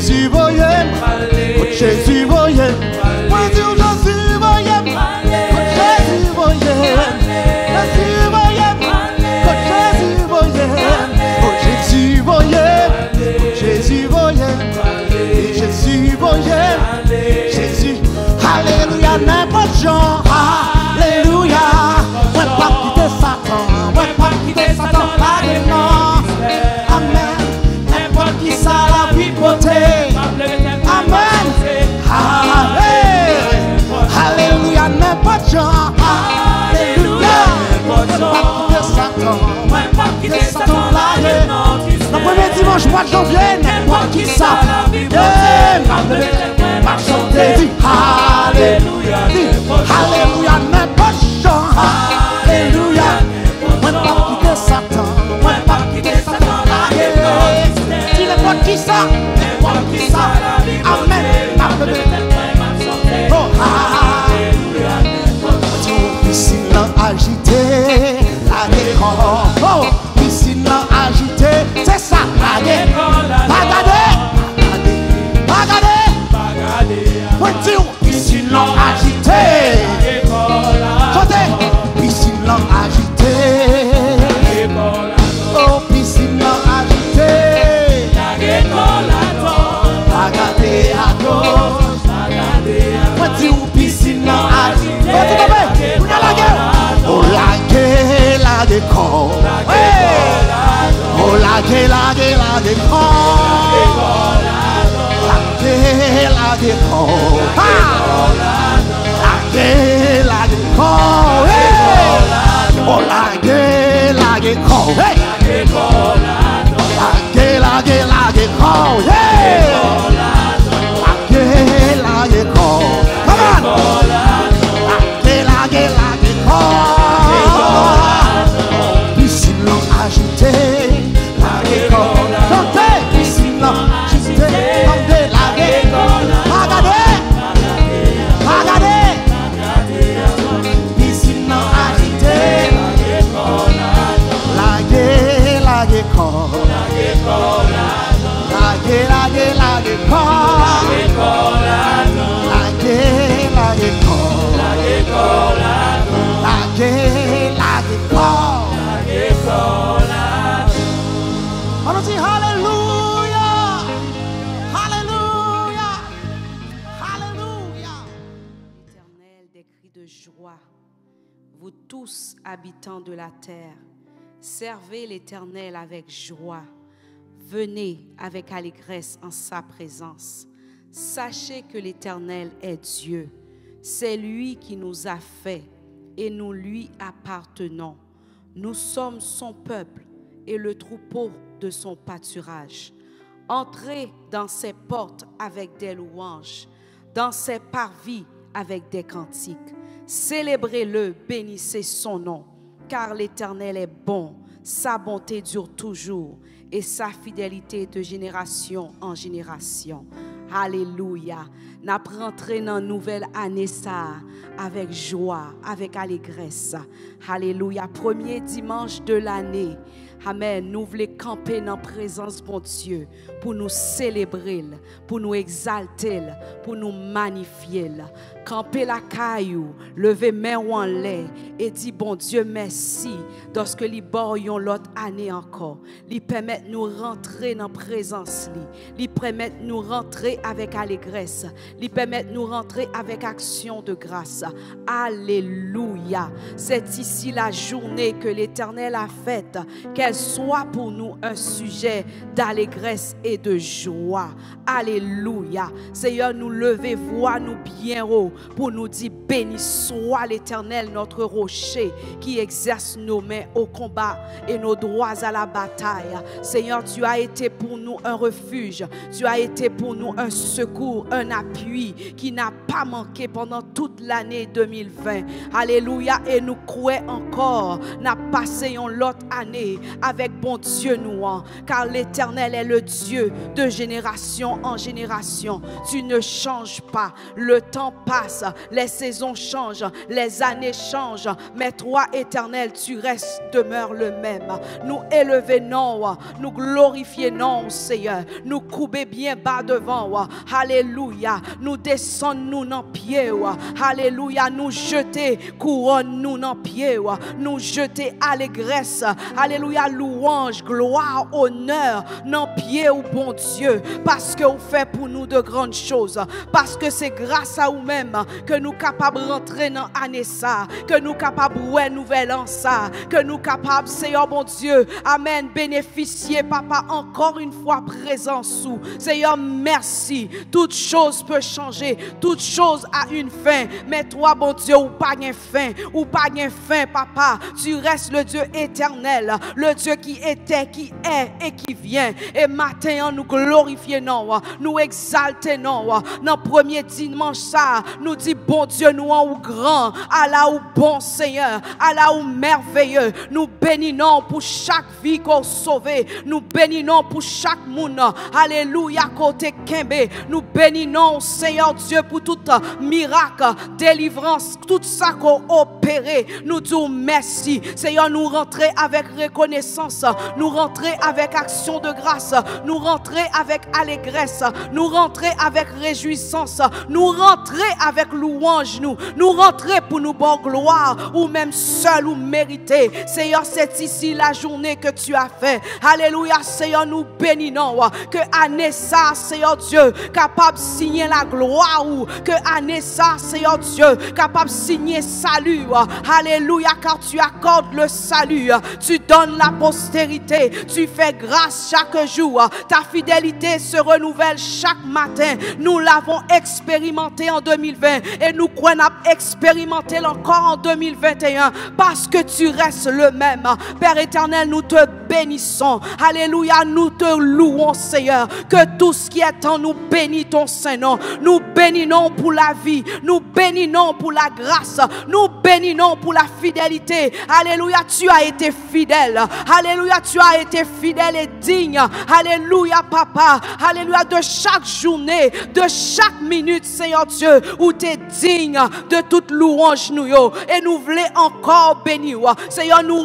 Jésus voyait, Jésus voyait, moi dire Jésus voyait, Jésus voyait, Jésus voyait, Jésus voyait, Jésus voyait, Jésus voyait, Jésus voyait, Jésus, alléluia, n'importe genre, alléluia, ouais pas quitter Satan, ouais pas quitter Satan, pas de non, amen, n'importe qui ça la vie beauté, amen, alléluia, n'importe genre, alléluia, ouais pas quitter Satan, là, le premier dimanche mois de janvier, n'importe qui ça, ma chanter, dit alléluia, alléluia, n'importe genre, alléluia, ouais pas quitter Satan, ouais pas quitter Satan, dis n'importe qui ça, amen, oh alléluia, piscine agité, la décor, oh piscine agité, c'est ça, la décor, bagadé, bagadé, pointure, piscine agité, chantez, piscine agité, oh piscine agité, bagadé à gauche, pointure, piscine agité, oh la gueule, la décor, oh la gueule, la décor, la décor, oh la gueule, la décor, piscine agité, la décor, chantez, piscine agité, chantez, la décor, regardez, piscine agité, la décor, on dit Alléluia, Alléluia, Alléluia. Éternel, des cris de joie, vous tous habitants de la terre, servez l'Éternel avec joie. Venez avec allégresse en sa présence. Sachez que l'Éternel est Dieu. C'est lui qui nous a fait et nous lui appartenons. Nous sommes son peuple et le troupeau de son pâturage. Entrez dans ses portes avec des louanges, dans ses parvis avec des cantiques. Célébrez-le, bénissez son nom, car l'Éternel est bon, sa bonté dure toujours et sa fidélité de génération en génération. Alléluia. N'a rentré dans une nouvelle année ça avec joie, avec allégresse. Alléluia. Premier dimanche de l'année. Amen. Nous voulons camper dans la présence de mon Dieu pour nous célébrer, pour nous exalter, pour nous magnifier. Camper la caillou, lever main en l'air et dire bon Dieu merci lorsque les bords l'autre année encore. Lui permettre nous rentrer dans la présence, lui permettre nous rentrer avec allégresse, lui permettre nous rentrer avec action de grâce. Alléluia. C'est ici la journée que l'Éternel a faite, qu'elle soit pour nous un sujet d'allégresse et de joie. Alléluia. Seigneur, nous lever voix nous bien haut pour nous dire béni soit l'Éternel notre rocher qui exerce nos mains au combat et nos droits à la bataille. Seigneur, tu as été pour nous un refuge, tu as été pour nous un secours, un appui qui n'a pas manqué pendant toute l'année 2020. Alléluia. Et nous croyons encore, n'a passé une autre année avec bon Dieu nous, car l'Éternel est le Dieu de génération en génération. Tu ne changes pas, le temps passe, les saisons changent, les années changent, mais toi, Éternel, tu restes, demeures le même. Nous élevons, nous glorifions, Seigneur, nous couper bien bas devant, alléluia, nous descendons nous dans pied, alléluia, nous jeter couronne nous dans pied, nous jeter allégresse, alléluia, louange, gloire, honneur dans pied au bon Dieu, parce que vous faites pour nous de grandes choses, parce que c'est grâce à vous-même que nous capables de rentrer dans l'année ça, que nous capables de nouvel an ça, que nous capables, Seigneur bon Dieu, amen, bénéficier, papa, encore une fois présent sous. Seigneur, merci. Toute chose peut changer, toute chose a une fin, mais toi, bon Dieu, ou pas de fin, ou pas de fin, papa, tu restes le Dieu éternel, le Dieu qui était, qui est et qui vient. Et matin, nous glorifions, nous exaltons, dans le premier dimanche, ça, nous dit, bon Dieu, nous en ou grand, Allah ou bon Seigneur, Allah ou merveilleux, nous bénissons pour chaque vie qu'on sauve, nous bénissons pour chaque monde, alléluia, côté Kembe, nous bénissons, Seigneur Dieu, pour tout miracle, délivrance, tout ça qu'on opéré, nous disons merci, Seigneur, nous rentrer avec reconnaissance, nous rentrer avec action de grâce, nous rentrer avec allégresse, nous rentrer avec réjouissance, nous rentrer avec louange, nous rentrer pour nous bonne gloire, ou même seul ou mérité. Seigneur, c'est ici la journée que tu as fait. Alléluia, Seigneur, nous bénissons que année ça, Seigneur Dieu, capable de signer la gloire, ou que année ça, Seigneur Dieu, capable de signer salut. Alléluia, car tu accordes le salut, tu donnes la postérité, tu fais grâce chaque jour, ta fidélité se renouvelle chaque matin. Nous l'avons expérimenté en 2020 et nous croyons expérimenter encore en 2021 parce que tu restes le même. Père éternel, nous te bénissons. Alléluia, nous te louons, Seigneur. Que tout ce qui est en nous bénit ton Saint-Nom. Nous bénissons pour la vie. Nous bénissons pour la grâce. Nous bénissons pour la fidélité. Alléluia, tu as été fidèle. Alléluia, tu as été fidèle et digne. Alléluia, papa. Alléluia, de chaque journée, de chaque minute, Seigneur Dieu, où tu es digne de toute louange nous. Et nous voulons encore bénir. Seigneur, nous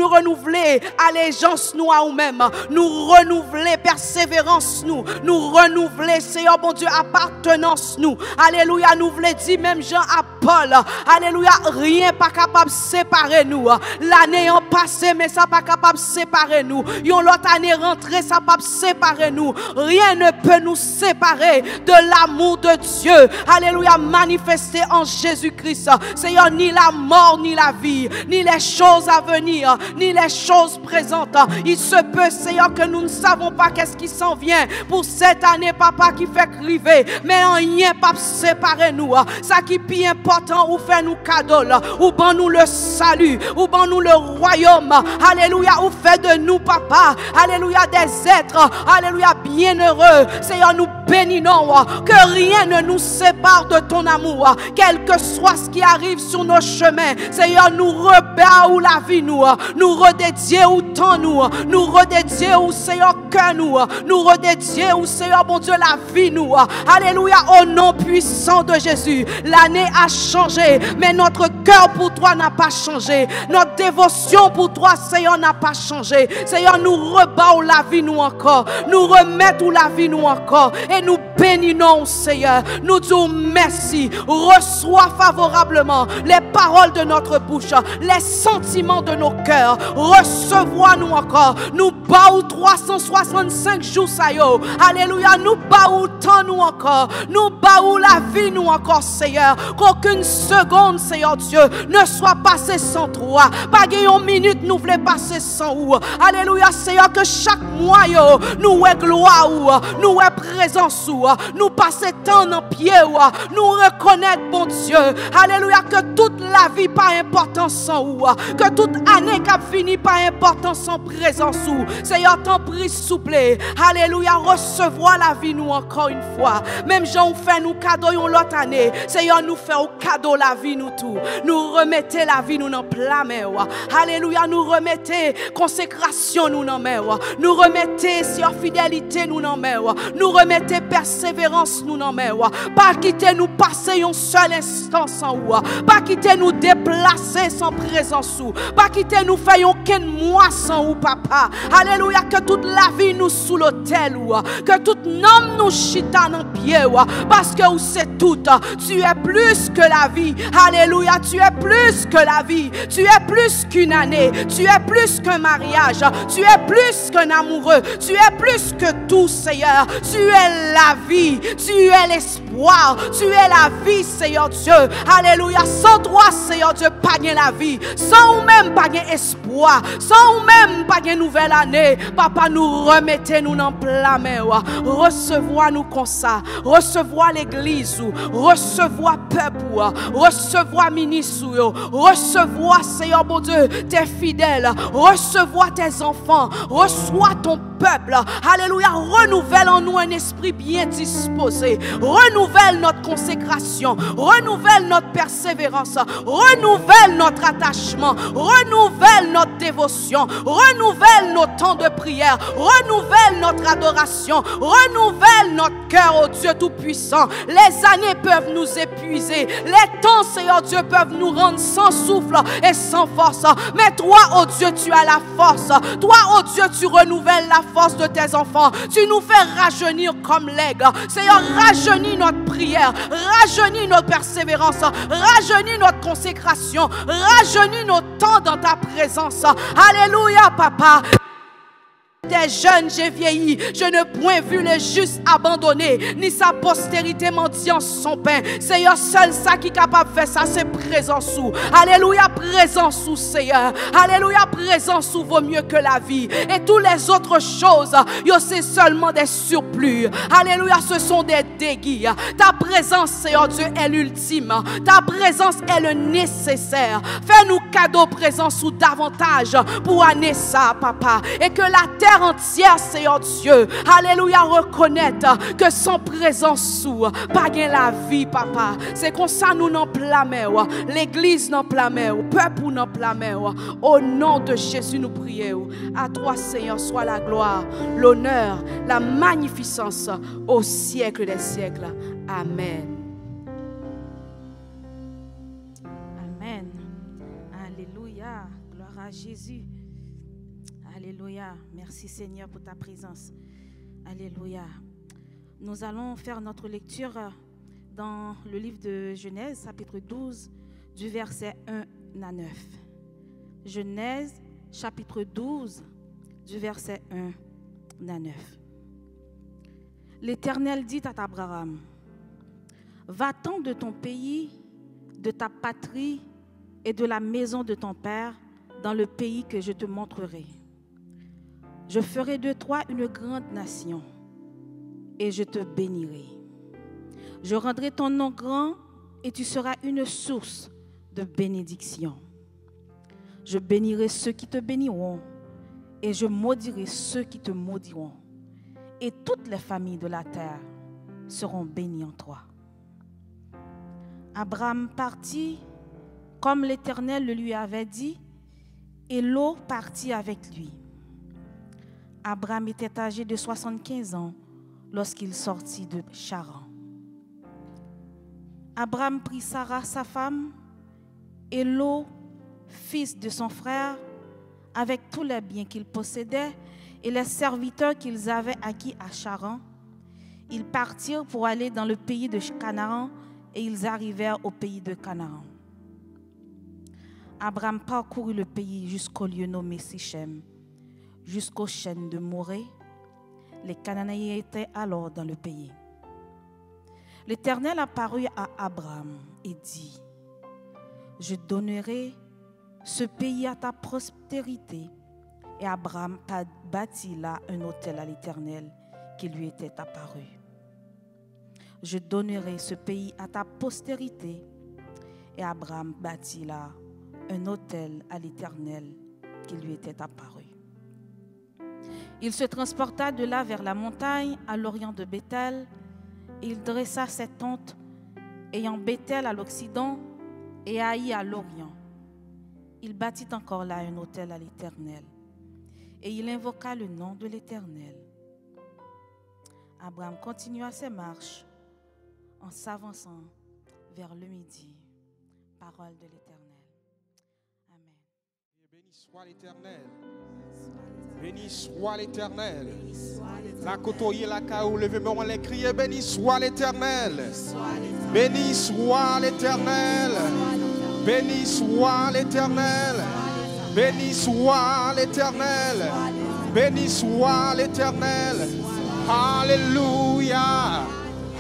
renouveler allégeance nous à nous-mêmes. Nous renouveler persévérance nous. Nous renouveler, Seigneur, bon Dieu, appartenance nous. Alléluia, nous voulons dire même Jean à Paul. Alléluia, rien pas capable de séparer nous. L'année en passé, mais ça pas capable de séparer nous. Yon l'autre année rentrée, ça pas séparer nous. Rien ne peut nous séparer de l'amour de Dieu. Alléluia, manifesté en Jésus-Christ. Seigneur, ni la mort, ni la vie, ni les choses à venir, ni les choses présentes. Il se peut, Seigneur, que nous ne savons pas qu'est-ce qui s'en vient pour cette année, papa, qui fait criver. Mais rien pas séparer nous. Ça qui est plus important, ou fait nous cadeau, ou ban nous le salut, ou ban nous le royaume. Alléluia, ou fait de nous, papa, alléluia, des êtres, alléluia, bienheureux. Seigneur, nous bénissons que rien ne nous sépare de ton amour, quel que soit ce qui arrive sur nos chemins. Seigneur, nous rebâons la vie, nous redédions temps, nous redédions, Seigneur, cœur, nous redédions, Seigneur, bon Dieu, la vie, nous. Alléluia, au nom puissant de Jésus. L'année a changé, mais notre cœur pour toi n'a pas changé. Notre dévotion pour toi, Seigneur, n'a pas changé. Seigneur, nous rebâons la vie, nous encore. Nous remettons la vie, nous encore. Et nous bénissons, Seigneur. Nous disons merci. Reçois favorablement les paroles de notre bouche, les sentiments de nos cœurs. Recevoir-nous encore. Nous baou 365 jours, ça y est. Alléluia. Nous baou tant nous encore. Nous baou la vie, nous encore, Seigneur. Qu'aucune seconde, Seigneur Dieu, ne soit passée sans toi. Pas une minute, nous voulons passer sans ou. Alléluia, Seigneur, que chaque mois, nous est gloire, nous est présent présence, nous passer temps dans pied, nous reconnaître, bon Dieu, alléluia, que toute la vie pas important sans ou, que toute année qui a fini pas important sans présence ou. Seigneur, t'en prie, s'il vous plaît, alléluia, recevoir la vie nous encore une fois. Même Jean on fait nous cadeau l'autre année, Seigneur, nous fait au cadeau la vie nous tout. Nous remettez la vie nous dans plein mer. Alléluia, nous remettez consécration nous dans mer. Nous remettez sur fidélité nous dans mer. Nous remettez persévérance nous dans mer. Pas quitter nous passer un seul instant sans ou. Pas quitter nous déplacer sans présence ou. Pas quitter nous faire aucun mois sans ou, papa. Alléluia, que toute la vie nous sous l'autel ou. Que tout nom nous chita dans pied ou. Parce que c'est tout. Tu es plus que la vie. Alléluia, tu es plus que la vie. Tu es plus qu'une année. Tu es plus qu'un mariage. Tu es plus qu'un amoureux. Tu es plus que tout, Seigneur. Tu es la vie. Tu es l'espoir. Tu es la vie, Seigneur Dieu. Alléluia. Sans toi, Seigneur Dieu, pas de la vie. Sans ou même pas d'espoir. Sans ou même pas de nouvelle année. Papa, nous remettez-nous dans plein mer. Recevoir nous comme ça. Recevoir l'église. Recevoir peuple. Recevoir ministre. Recevoir, Seigneur mon Dieu, tes fidèles. Recevoir tes enfants. Reçois ton peuple. Alléluia. Renouvelle en nous un esprit bien disposé. Renouvelle notre consécration. Renouvelle notre persévérance. Renouvelle notre attachement. Renouvelle notre dévotion. Renouvelle nos temps de prière. Renouvelle notre adoration. Renouvelle notre cœur, oh Dieu Tout-Puissant. Les années peuvent nous épuiser. Les temps, Seigneur Dieu, peuvent nous rendre sans souffle et sans force. Mais toi, oh Dieu, tu as la force. Toi, oh Dieu, tu renouvelles la force de tes enfants. Tu nous fais rajeunir comme l'aigle. Seigneur, rajeunis notre prière. Rajeunis notre persévérance. Rajeunis notre consécration. Rajeunis nos temps dans ta présence. Alléluia, papa. T'es jeune, j'ai vieilli, je ne point vu le juste abandonné, ni sa postérité mendiant son pain. Seigneur, seul ça qui est capable de faire ça, c'est présence sous. Alléluia, présence sous, Seigneur. Alléluia, présence sous vaut mieux que la vie. Et toutes les autres choses, c'est seulement des surplus. Alléluia, ce sont des déguis. Ta présence, Seigneur Dieu, est l'ultime. Ta présence est le nécessaire. Fais-nous cadeau présence sous davantage pour année ça, papa. Et que la terre entière, Seigneur Dieu, alléluia, reconnaître que sans présence sous, pas gain la vie, papa. C'est comme ça nous n'en plamons, l'église n'en plamons, peuple n'en plamons. Au nom de Jésus, nous prions. À toi, Seigneur, soit la gloire, l'honneur, la magnificence au siècle des siècles. Amen. Amen. Alléluia. Gloire à Jésus. Alléluia. Merci Seigneur pour ta présence. Alléluia. Nous allons faire notre lecture dans le livre de Genèse, chapitre 12, du verset 1 à 9. Genèse, chapitre 12, du verset 1 à 9. L'Éternel dit à Abraham, « Va-t'en de ton pays, de ta patrie et de la maison de ton père dans le pays que je te montrerai. Je ferai de toi une grande nation et je te bénirai. Je rendrai ton nom grand et tu seras une source de bénédiction. Je bénirai ceux qui te béniront et je maudirai ceux qui te maudiront. Et toutes les familles de la terre seront bénies en toi. » Abraham partit comme l'Éternel le lui avait dit et Lot partit avec lui. Abraham était âgé de 75 ans lorsqu'il sortit de Charan. Abraham prit Sarah, sa femme, et Lot, fils de son frère, avec tous les biens qu'il possédait et les serviteurs qu'ils avaient acquis à Charan. Ils partirent pour aller dans le pays de Canaan et ils arrivèrent au pays de Canaan. Abraham parcourut le pays jusqu'au lieu nommé Sichem, jusqu'aux chênes de Morée. Les Cananéens étaient alors dans le pays. L'Éternel apparut à Abraham et dit, « Je donnerai ce pays à ta postérité. » Et Abraham bâtit là un autel à l'Éternel qui lui était apparu. Je donnerai ce pays à ta postérité. Et Abraham bâtit là un autel à l'Éternel qui lui était apparu. Il se transporta de là vers la montagne à l'orient de Béthel. Il dressa ses tentes, ayant Béthel à l'occident et Haï à l'orient. Il bâtit encore là un autel à l'Éternel, et il invoqua le nom de l'Éternel. Abraham continua ses marches en s'avançant vers le midi. Parole de l'Éternel. Amen. Béni soit l'Éternel. Béni soit l'Éternel. La côtoyer la caou, levez-moi les crier. Béni soit l'Éternel. Béni soit l'Éternel. Béni soit l'Éternel. Béni soit l'Éternel. Béni soit l'Éternel. Alléluia.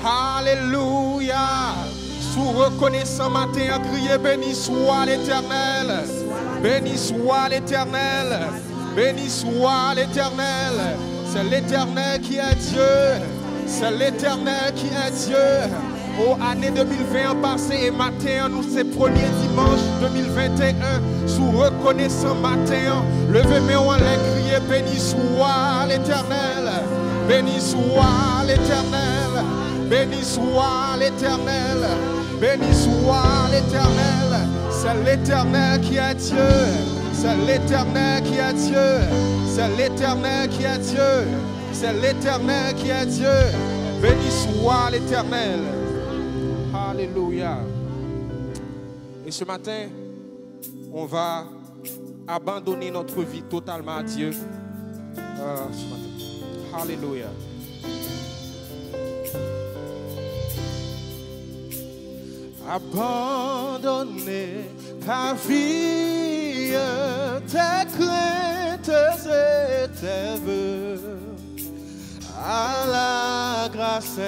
Alléluia. Sous reconnaissant matin, crier béni soit l'Éternel. Béni soit l'Éternel. Béni soit l'Éternel. C'est l'Éternel qui est Dieu. C'est l'Éternel qui est Dieu. Oh, année 2020 passée et matin, nous c'est premier dimanche 2021. Sous reconnaissant matin, levez-moi les crier béni soit l'Éternel. Béni soit l'Éternel. Béni soit l'Éternel. Béni soit l'Éternel. C'est l'Éternel qui est Dieu. C'est l'Éternel qui est Dieu. C'est l'Éternel qui est Dieu. C'est l'Éternel qui est Dieu. Béni soit l'Éternel. Alléluia. Et ce matin, on va abandonner notre vie totalement à Dieu. Ce matin. Alléluia. Abandonner ta vie, tes craintes et tes vœux à la grâce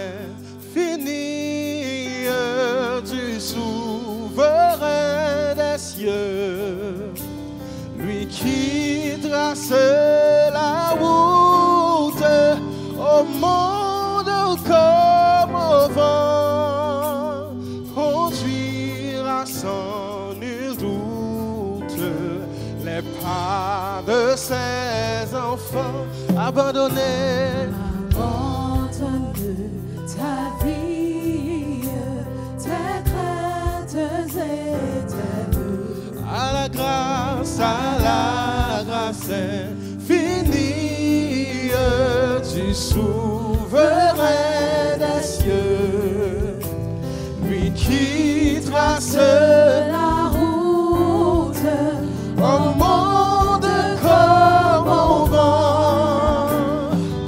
infinie du souverain des cieux, lui qui trace la route au monde comme au vent, conduira sans nul doute les pas de ses enfants. Abandonnés, abandonne ta vie, tes craintes et tes vœux à la grâce infinie du souverain des cieux, lui qui trace la route au monde comme au vent,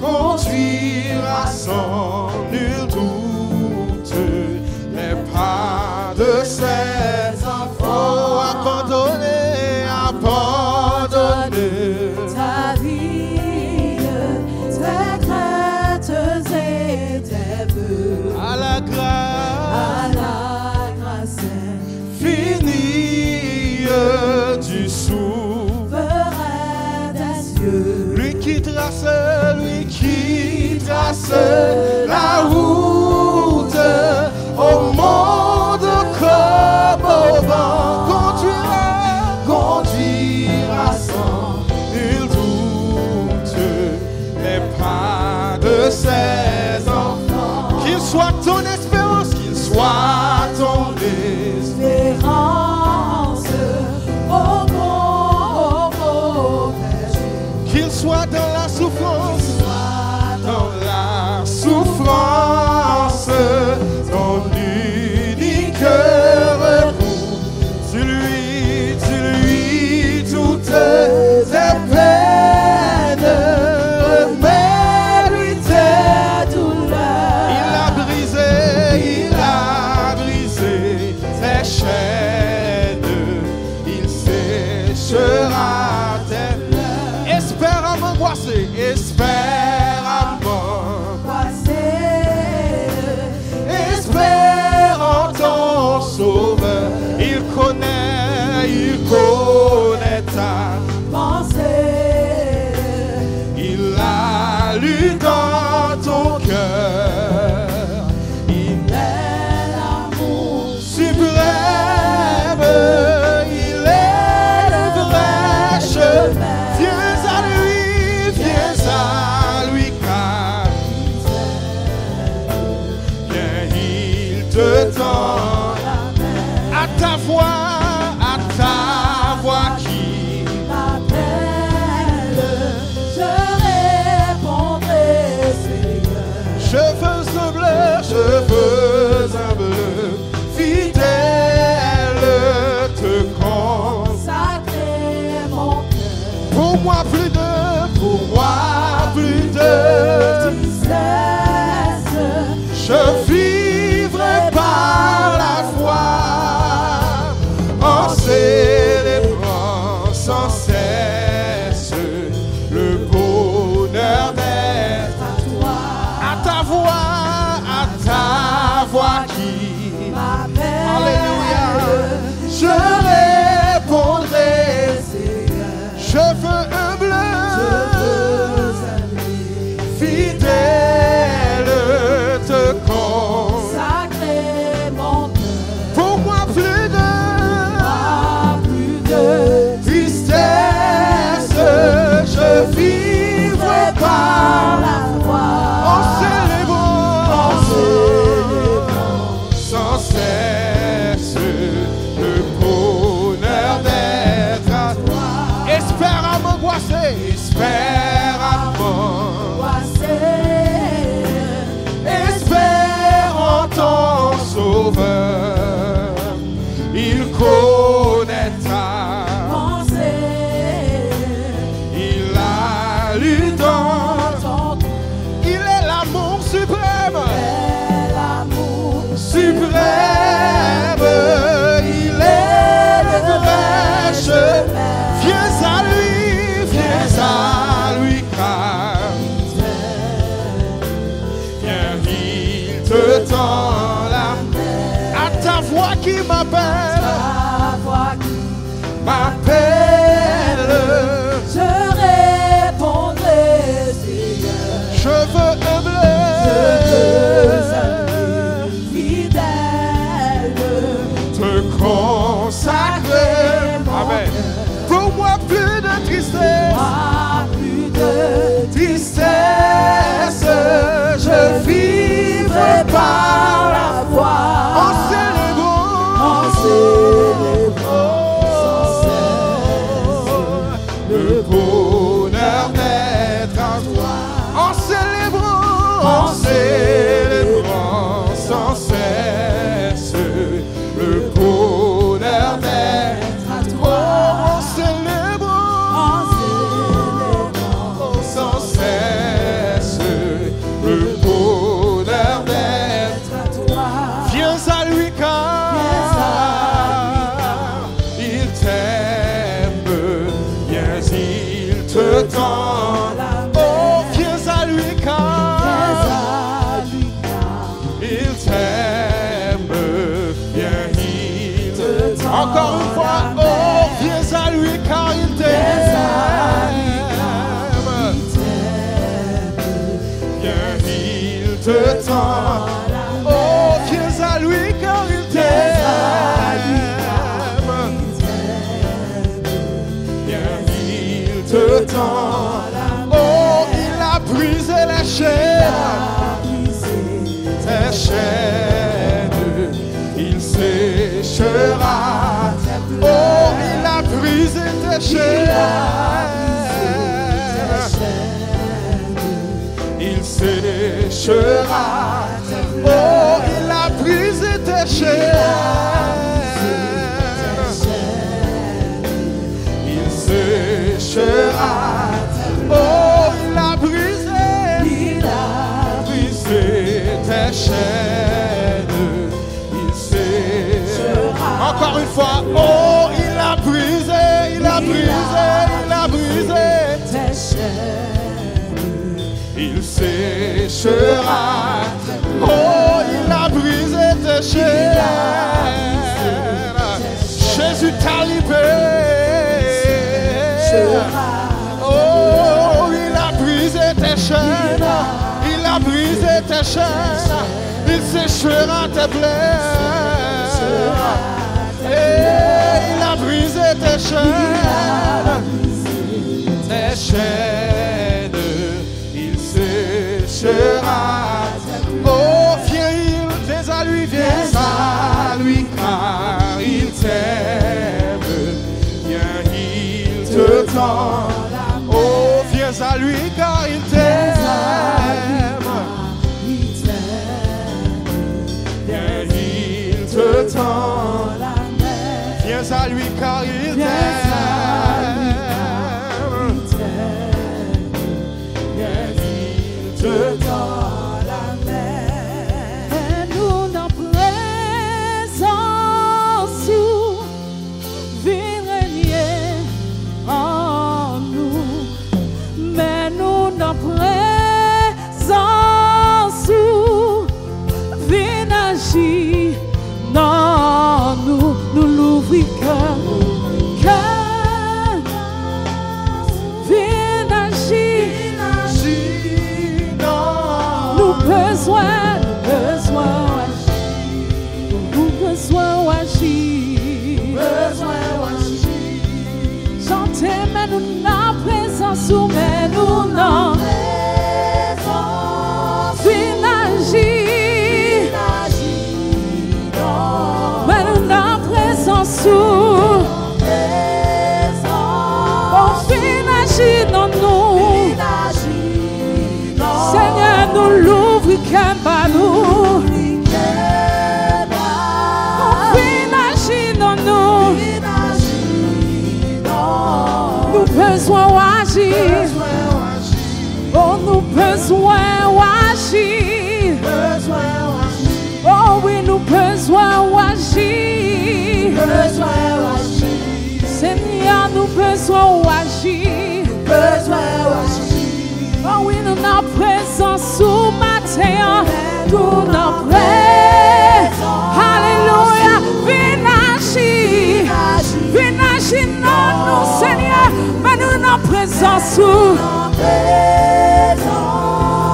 conduira sans nul doute les pas de ses enfants. Abandonnés, abandonnés, ta vie, tes craintes et tes vœux à la grâce infinie du souverain des cieux, lui qui trace la route au monde comme au vent, conduira sans nul doute les pas de ses enfants. Qu'il soit ton espérance, qu'il soit ton espérance au pauvre péché, qu'il soit dans la souffrance, ton unique recours. Tu lui toutes tes peines, remets-lui tes douleurs. Il a voix qui m'appelle. Alléluia. Je répondrai. Cheveux bleus, fidèle, te consacrer mon cœur. pour moi plus de tristesse, je vivrai par la foi. en célébrant sans cesse le bonheur d'être à toi. Espère à m'angoisser, espère à m'angoisser, espère en ton sauveur, il connaîtra, il a lu dans ton, il est l'amour suprême, suprême, il est le vrai chemin. Viens à lui car viens, il te tend la main. À ta voix qui m'appelle, Je répondrai, Seigneur. cheveux bleus, Fidèle, te consacrer. Amen. Pour moi plus de tristesse, plus de tristesse, je vivrai par la foi en célébrant le bonheur d'être à toi, en célébrant sans cesse le bonheur d'être à toi, en célébrant sans cesse le bonheur d'être à toi. Viens à lui car il t'aime, viens, il te tend. Oh, viens à lui car il t'aime, viens, il te tend. Encore une fois, oh, viens à lui car il t'aime, viens, il te tend. Oh, viens à lui car il t'aime, viens, il te tend. Oh, il a brisé les chaînes, il séchera. Oh, il a brisé tes chaînes, il séchera. Oh, il a brisé tes chaînes, il séchera. Oh, il a brisé tes chaînes, il séchera. Encore une fois, oh, il a brisé tes chaînes. il séchera. Oh, il a brisé tes chaînes. Jésus t'a libéré. Oh, il a brisé tes chaînes. Il a brisé tes chaînes. Il séchera tes plaies. Et il a brisé tes chaînes. Tes chaînes, il séchera. Oh, viens à lui car il t'aime. Viens, il te tend. Oh, viens à lui car il t'aime. Viens, il te tend. Viens à lui car il t'aime. Viens, il te tend. Nous dans présence, viens régner en nous. Mais nous dans présence, viens nous. Viens agir dans nous. Nous besoin d'agir. Oh, nous besoin d'agir. Oh oui, nous besoin d'agir. Seigneur, nous besoin d'agir. Oh oui, nous n'avons présence sous matin. Nous n'avons présence. Alléluia. Viens agir. Viens agir dans nous, Seigneur. Mais nous n'avons présence sous.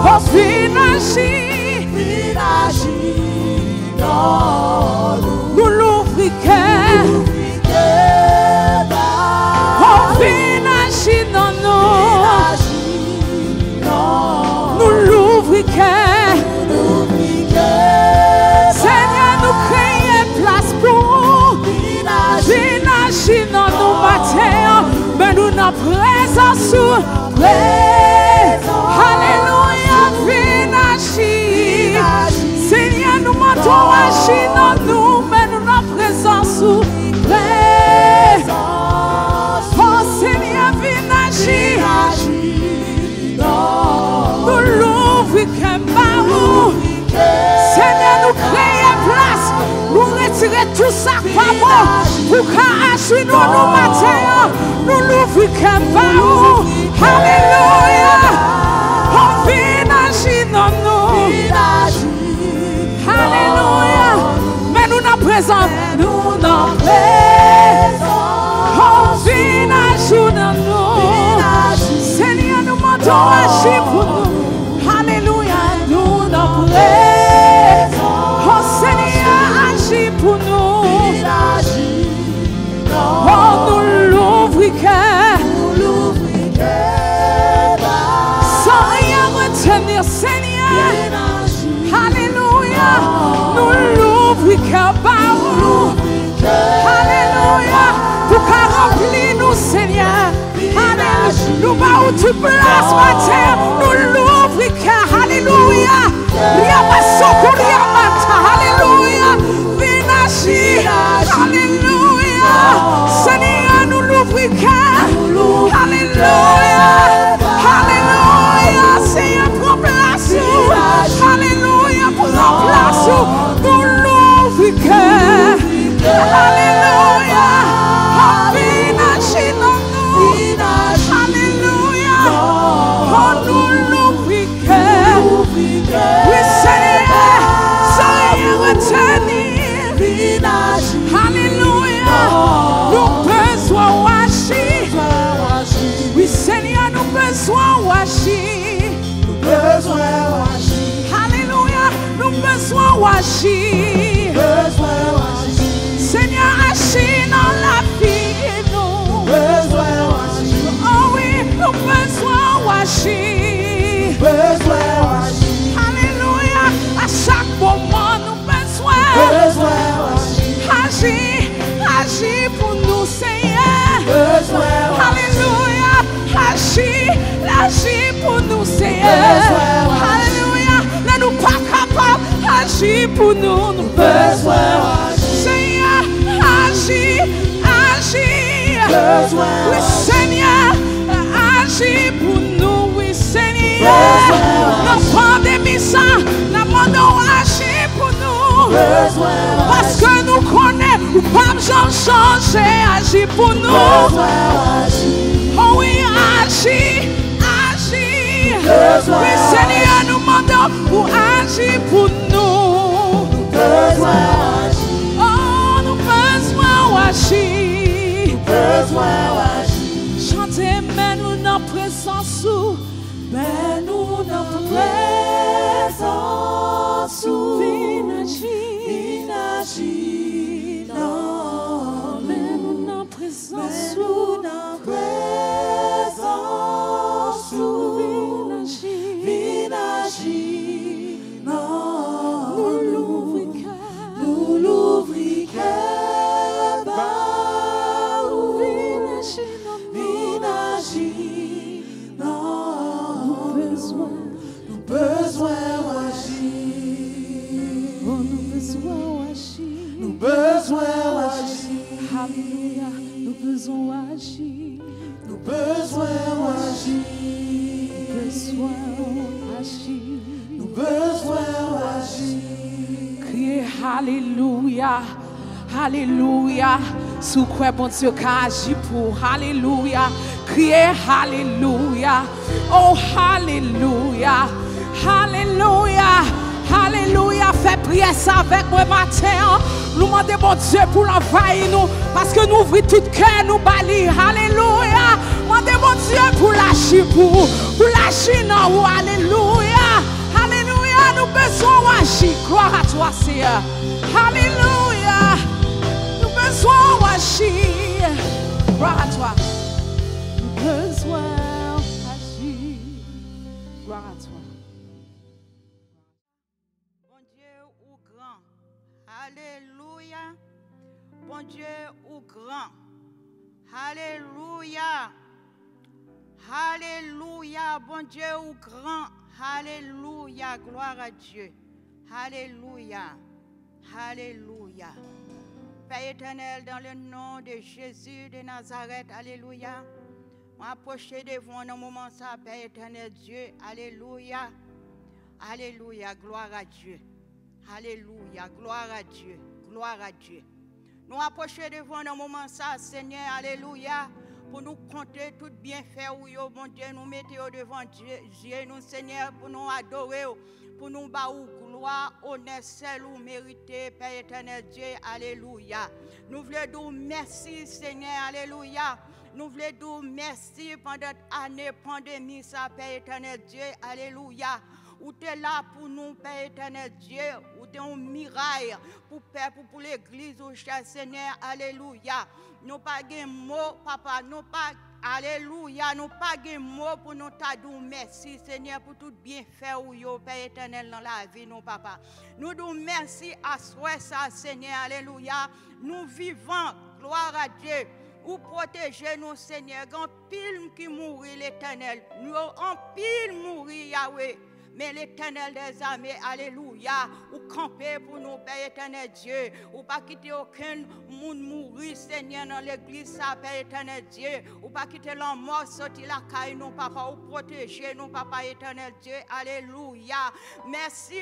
Oh, viens agir. Nous l'ouvrions. Oh, viens agir dans nous. Nous l'ouvrions. Seigneur, nous créons place pour. Viens agir dans nous matin. Mais nous n'avons présence sous. Alléluia, viens agir. Seigneur, nous mentons agir dans nous, mais nous n'avons présence sous. Oh Seigneur, viens agir. Nous l'ouvrons par nous. Seigneur, nous créons place. Nous retirons tout ça par bon. Pour qu'agir nous nous matin. Nous l'ouvrons par nous. Alléluia. Oh, viens agir dans nous. Alléluia. Mais nous n'en présents. Nous n'en présents. Oh, viens agir dans nous. Seigneur, nous mentons agir pour nous. Alléluia. Nous n'en présents. Oh, Seigneur, agis pour nous. Oh, nous l'ouvrions. Sans rien retenir, Seigneur. Alléluia. Nous l'ouvrions par nous. Alléluia. Pour qu'à remplir nous, Seigneur. Alléluia. Nous va où tu places, ma terre. Nous l'ouvrions. Alléluia. Alléluia. Viens agir. Alléluia. Seigneur, nous l'ouvrions. Alléluia. Alléluia. Seigneur, prends place. Alléluia. Prends place. Nous l'ouvrions. Alléluia. Viens agir dans nous. Alléluia. Oh, nous l'ouvrions. Oui, Seigneur, sans rien retenir. Alléluia. Nous besoin d'agir. Oui, Seigneur, nous besoin d'agir. Alléluia. Nous besoin d'agir. Seigneur, agis dans la vie. Nous. Oh oui, nous besoin d'agir. Alléluia. À chaque moment, nous besoin. Agis pour nous, Seigneur. Alléluia. Agis pour nous, Seigneur. Alléluia. Ne nous pas capables. Agis pour nous, nous besoin. Seigneur, agis. Oui, Seigneur, agis pour nous, oui, Seigneur. Nos pandémies, ça, nous demandons agir pour nous. Parce que nous connaissons, pas besoin de changer, agis pour nous. Oh oui, agis. Oui, Seigneur, nous demandons pour agir pour nous. Oh, nous besoin d'agir. Chantez, mais nous n'en présence. Mais nous n'en présence. Viens agir. Non, mais nous n'en présence. Besoin d'agir. besoin d'agir. Nous besoin d'agir. Alléluia, nous besoin d'agir. Nous besoin d'agir. Besoin d'agir. Nous besoin d'agir. Criez Alléluia, Alléluia. Sous quoi bon Dieu qu'a agi pour Alléluia. Criez Alléluia. Oh Alléluia. Alléluia. Alléluia. Fais prier ça avec moi matin. Nous demandons bon Dieu pour l'envahir nous. Parce que nous ouvrons tout cœur, nous balir. Alléluia. Demandez bon Dieu pour lâcher pour lâcher dans nous. Alléluia. Alléluia. Nous besoin d'agir. Gloire à toi, Seigneur. Alléluia. Nous besoin d'agir. Gloire à toi. Nous besoin d'agir. Gloire à toi. Bon Dieu ou grand. Alléluia. Bon Dieu ou grand. Alléluia. Alléluia. Bon Dieu ou grand. Alléluia. Gloire à Dieu. Alléluia. Alléluia. Père éternel, dans le nom de Jésus de Nazareth, alléluia. M'approcher devant un moment ça, Père éternel Dieu, alléluia. Alléluia, gloire à Dieu. Alléluia, gloire à Dieu, gloire à Dieu. Nous approcher devant un moment ça, Seigneur, alléluia, pour nous compter tout bienfait où yo, bon Dieu, nous mettons devant Dieu, nous, Seigneur, pour nous adorer, pour nous baou gloire, honneur, celle ou mérité, Père éternel Dieu, alléluia. Nous voulons dire merci, Seigneur, alléluia. Nous voulons dire merci pendant l'année pandémie, ça, Père éternel Dieu, alléluia. Où tu es là pour nous, Père éternel Dieu, où tu es un miracle pour l'église, au cher Seigneur, alléluia. Nous pas de mots, papa, nous pas, alléluia, nous pas de mots pour nous dire merci, Seigneur, pour tout bien fait, ou Père éternel, dans la vie, nous, papa. Nous disons merci à soi, ça, Seigneur, alléluia. Nous vivons, gloire à Dieu. Ou protéger nous, Seigneur, en pile qui mourit l'éternel. Nous en pile mourir, Yahweh. Mais l'Éternel des armées, alléluia, ou camper pour nous, Père éternel Dieu, ou pas quitter aucun monde mourir, Seigneur, dans l'église, ça, Père éternel Dieu, ou pas quitter la mort, sortir la caille, nous, papa, ou protéger nous, papa éternel Dieu, alléluia. Merci.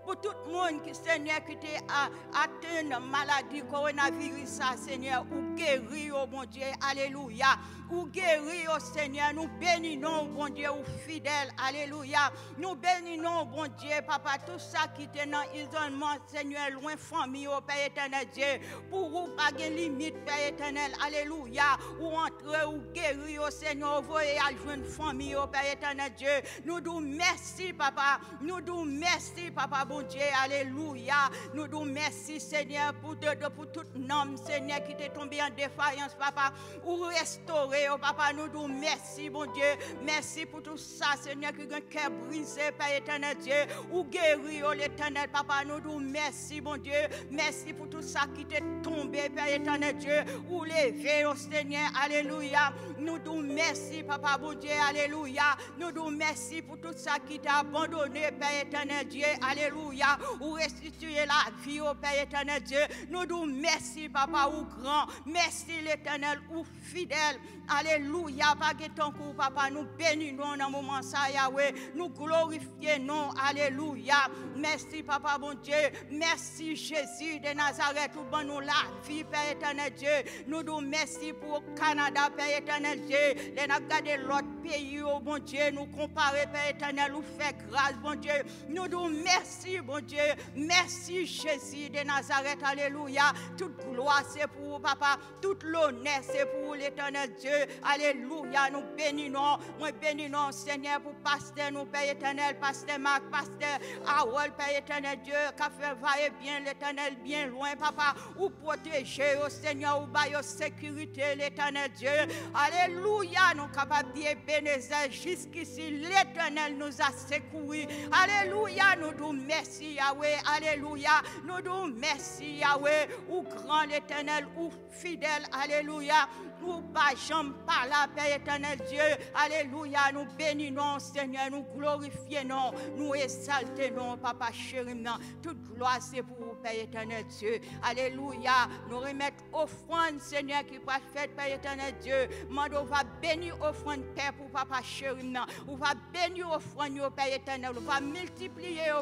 Pour tout le monde qui, Seigneur, qui a atteint une maladie, coronavirus, ça, Seigneur, ou guéri, oh mon Dieu, alléluia. Ou guéri, oh Seigneur, nous bénissons, bon Dieu, ou fidèle, alléluia. Nous bénissons, bon Dieu, papa, tout ça qui est dans l'isolement, Seigneur, loin famille, oh Père éternel Dieu, pour vous pas de limite, Père éternel, alléluia. Ou entrer, ou guéri, oh Seigneur, vous voyez à jouer famille, oh Père éternel Dieu. Nous disons merci, papa. Nous disons merci, papa, bon Dieu, alléluia. Nous disons merci, Seigneur, pour tout homme, Seigneur, qui t'est tombé en défaillance, papa, ou restaurer. Oh, papa, nous disons merci, bon Dieu. Merci pour tout ça, Seigneur, qui a un cœur brisé, Père éternel Dieu. Ou guéri, oh l'éternel, papa, nous disons merci, bon Dieu. Merci pour tout ça qui t'est tombé, Père éternel Dieu. Ou levé, oh Seigneur, alléluia. Nous disons merci, papa, bon Dieu, alléluia. Nous disons merci pour tout ça qui t'a abandonné, Père éternel Dieu, alléluia. Ou restituer la vie, oh Père éternel Dieu. Nous disons merci, papa, ou grand. Merci l'éternel, ou fidèle. Alléluia, pas que ton coup, papa, nous bénissons dans le moment ça, Yahweh, nous glorifions, alléluia. Merci, papa, bon Dieu, merci Jésus de Nazareth, tout bon nous la vie, Père éternel Dieu. Nous disons merci pour Canada, Père éternel Dieu. Nous avons gardé l'autre pays, oh bon Dieu, nous comparer, Père éternel, nous fait grâce, bon Dieu. Nous disons merci, bon Dieu, merci Jésus de Nazareth, alléluia. Toute gloire, c'est pour vous, papa, toute l'honneur, c'est pour l'éternel Dieu. Alléluia, nous bénissons, Seigneur, pour pasteur, nous, Père éternel, pasteur Marc, pasteur Harold, Père éternel Dieu, qui fait vailler bien l'éternel, bien loin, papa, ou protéger, au Seigneur, ou bailler sécurité, l'éternel Dieu. Alléluia, nous capables de bénézer jusqu'ici, l'éternel nous a secourus. Alléluia, nous disons merci, Yahweh, alléluia, nous disons merci, Yahweh, ou grand l'éternel, ou fidèle, alléluia. nous pas jamais pas là, Père éternel Dieu. Alléluia, nous bénissons, Seigneur, nous glorifions, nous exaltons, Papa chéri. Toute gloire, c'est pour vous, Père éternel Dieu. Alléluia, nous remettons offrande, Seigneur, qui va faire, Père éternel Dieu. Mando va bénir offrande, Père, pour Papa chéri. On va bénir offrande, Père éternel. On va multiplier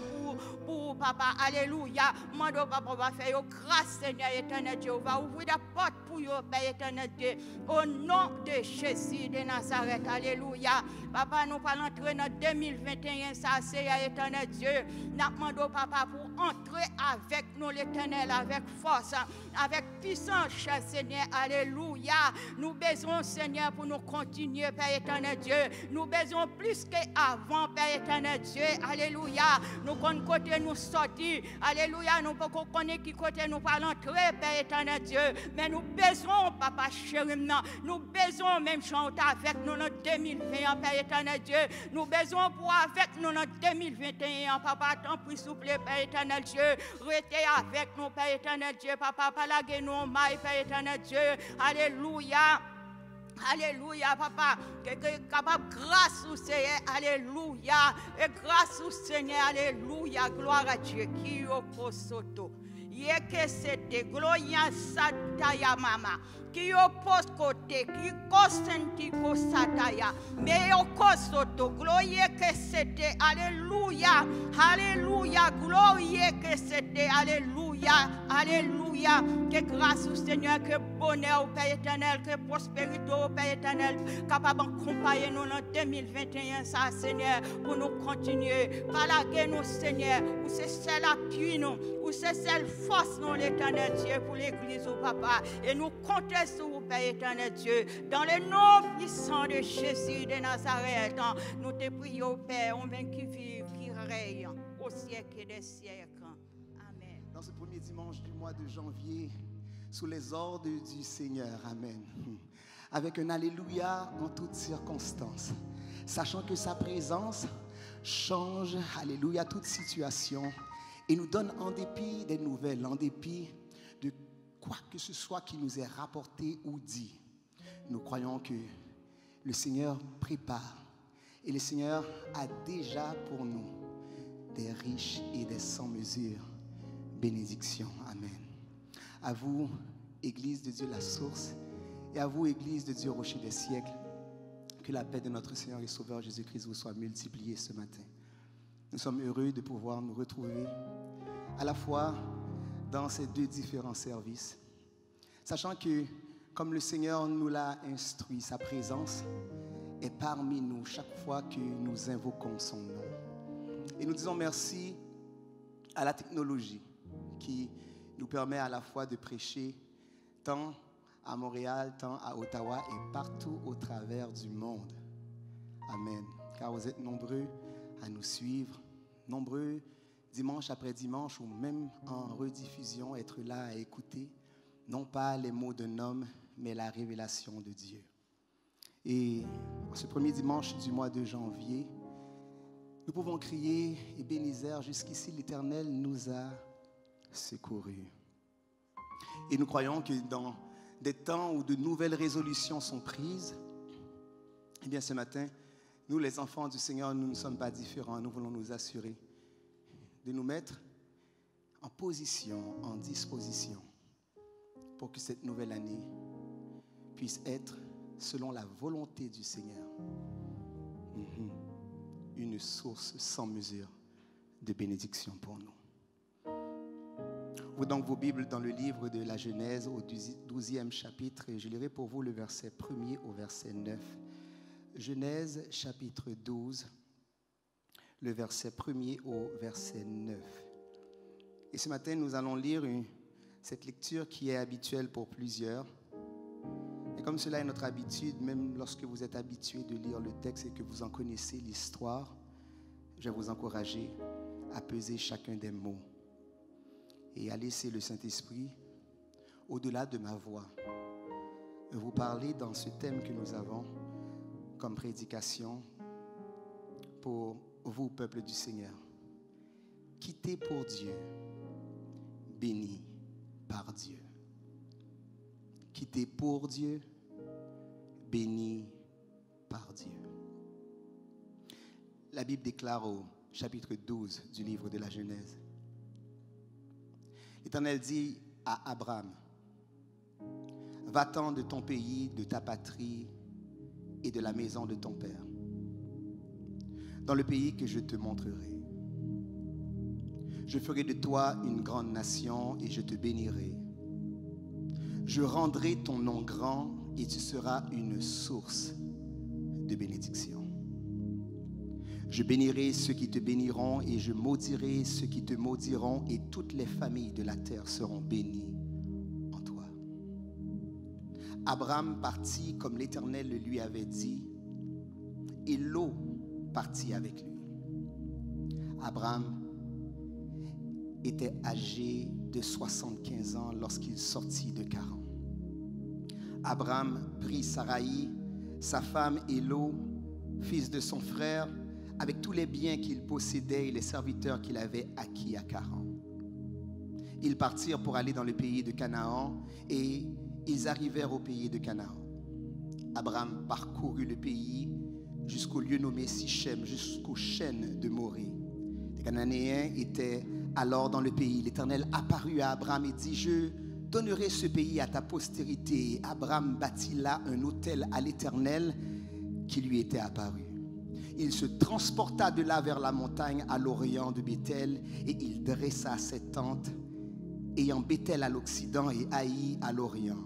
pour Papa. Alléluia. Mando Papa va faire grâce, Seigneur éternel Dieu. On va ouvrir la porte pour vous, Père éternel Dieu. Au nom de Jésus de Nazareth. Alléluia. Papa, nous allons entrer dans 2021. Ça, c'est éternel Dieu. Nous demandons, Papa, pour entrer avec nous, l'éternel, avec force, avec puissance, cher Seigneur. Alléluia. Nous besoin, Seigneur, pour nous continuer, Père éternel Dieu. Nous besoin plus qu'avant, Père éternel Dieu. Alléluia. Nous connaissons côté nous sortir. Alléluia. Nous ne pouvons pas connaître qui côté nous pas l'entrer, Père éternel Dieu. Mais nous besoin, Papa chéri, nous besoin même chanter avec nous dans 2020, Père éternel Dieu. Nous besoin pour avec nous dans 2021, Papa, tant pis, s'il vous plaît, Père éternel Dieu. Restez avec nous, Père éternel Dieu. Papa, pas la nous, maille, Père éternel Dieu. Alléluia. Alléluia, Papa. Capable grâce au Seigneur. Alléluia. Et grâce au Seigneur. Alléluia. Gloire à Dieu. Qui au soto. Yeke c'était gloria sataya mama. Qui oppose côté, qui consenti ko sataya. Mais au kosoto, gloria que c'était. Alléluia. Alléluia. Gloria que c'était. Alléluia. Alléluia. Que grâce au Seigneur, que bonheur au Père éternel, que prospérité au Père éternel, capable d'accompagner nous en 2021, ça, Seigneur, pour nous continuer. Palaguer nous, Seigneur, où c'est celle appui nous, où c'est celle force nous, l'éternel Dieu, pour l'église, au Papa. Et nous comptons sur vous, Père éternel Dieu, dans le nom puissant de Jésus de Nazareth. Nous te prions, Père, on vient qui vive, qui règne au siècle des siècles. Dans ce premier dimanche du mois de janvier, sous les ordres du Seigneur, amen, avec un alléluia en toutes circonstances, sachant que sa présence change, alléluia, toute situation et nous donne en dépit des nouvelles, en dépit de quoi que ce soit qui nous est rapporté ou dit. Nous croyons que le Seigneur prépare et le Seigneur a déjà pour nous des riches et des sans mesure bénédictions. Amen. À vous, Église de Dieu la source, et à vous, Église de Dieu rocher des siècles, que la paix de notre Seigneur et Sauveur Jésus-Christ vous soit multipliée ce matin. Nous sommes heureux de pouvoir nous retrouver à la fois dans ces deux différents services, sachant que, comme le Seigneur nous l'a instruit, sa présence est parmi nous chaque fois que nous invoquons son nom. Et nous disons merci à la technologie qui nous permet à la fois de prêcher tant à Montréal, tant à Ottawa et partout au travers du monde. Amen. Car vous êtes nombreux à nous suivre, nombreux dimanche après dimanche ou même en rediffusion, être là à écouter, non pas les mots d'un homme, mais la révélation de Dieu. Et ce premier dimanche du mois de janvier, nous pouvons crier, Ebenezer, jusqu'ici l'Éternel nous a secourus. Et nous croyons que dans des temps où de nouvelles résolutions sont prises, eh bien ce matin, nous les enfants du Seigneur, nous ne sommes pas différents. Nous voulons nous assurer de nous mettre en position, en disposition pour que cette nouvelle année puisse être selon la volonté du Seigneur. Une source sans mesure de bénédiction pour nous. Ouvrez donc vos Bibles dans le livre de la Genèse au 12e chapitre et je lirai pour vous le verset 1er au verset 9. Genèse chapitre 12, le verset 1er au verset 9. Et ce matin, nous allons lire cette lecture qui est habituelle pour plusieurs. Et comme cela est notre habitude, même lorsque vous êtes habitué de lire le texte et que vous en connaissez l'histoire, je vais vous encourager à peser chacun des mots et à laisser le Saint-Esprit, au-delà de ma voix, vous parler dans ce thème que nous avons comme prédication pour vous, peuple du Seigneur. Quittez pour Dieu, béni par Dieu. Quittez pour Dieu, béni par Dieu. La Bible déclare au chapitre 12 du livre de la Genèse, l'Éternel dit à Abraham, va-t'en de ton pays, de ta patrie et de la maison de ton père, dans le pays que je te montrerai. Je ferai de toi une grande nation et je te bénirai. Je rendrai ton nom grand et tu seras une source de bénédiction. Je bénirai ceux qui te béniront et je maudirai ceux qui te maudiront et toutes les familles de la terre seront bénies en toi. Abraham partit comme l'Éternel le lui avait dit et Lot partit avec lui. Abraham était âgé de 75 ans lorsqu'il sortit de Charan. Abraham prit Saraï, sa femme et Lot, fils de son frère, avec tous les biens qu'il possédait et les serviteurs qu'il avait acquis à Charan. Ils partirent pour aller dans le pays de Canaan et ils arrivèrent au pays de Canaan. Abraham parcourut le pays jusqu'au lieu nommé Sichem, jusqu'aux chênes de Morée. Les Cananéens étaient alors dans le pays. L'Éternel apparut à Abraham et dit, je donnerai ce pays à ta postérité. Abraham bâtit là un autel à l'Éternel qui lui était apparu. Il se transporta de là vers la montagne à l'orient de Béthel et il dressa ses tentes, ayant Béthel à l'occident et Haï à l'orient.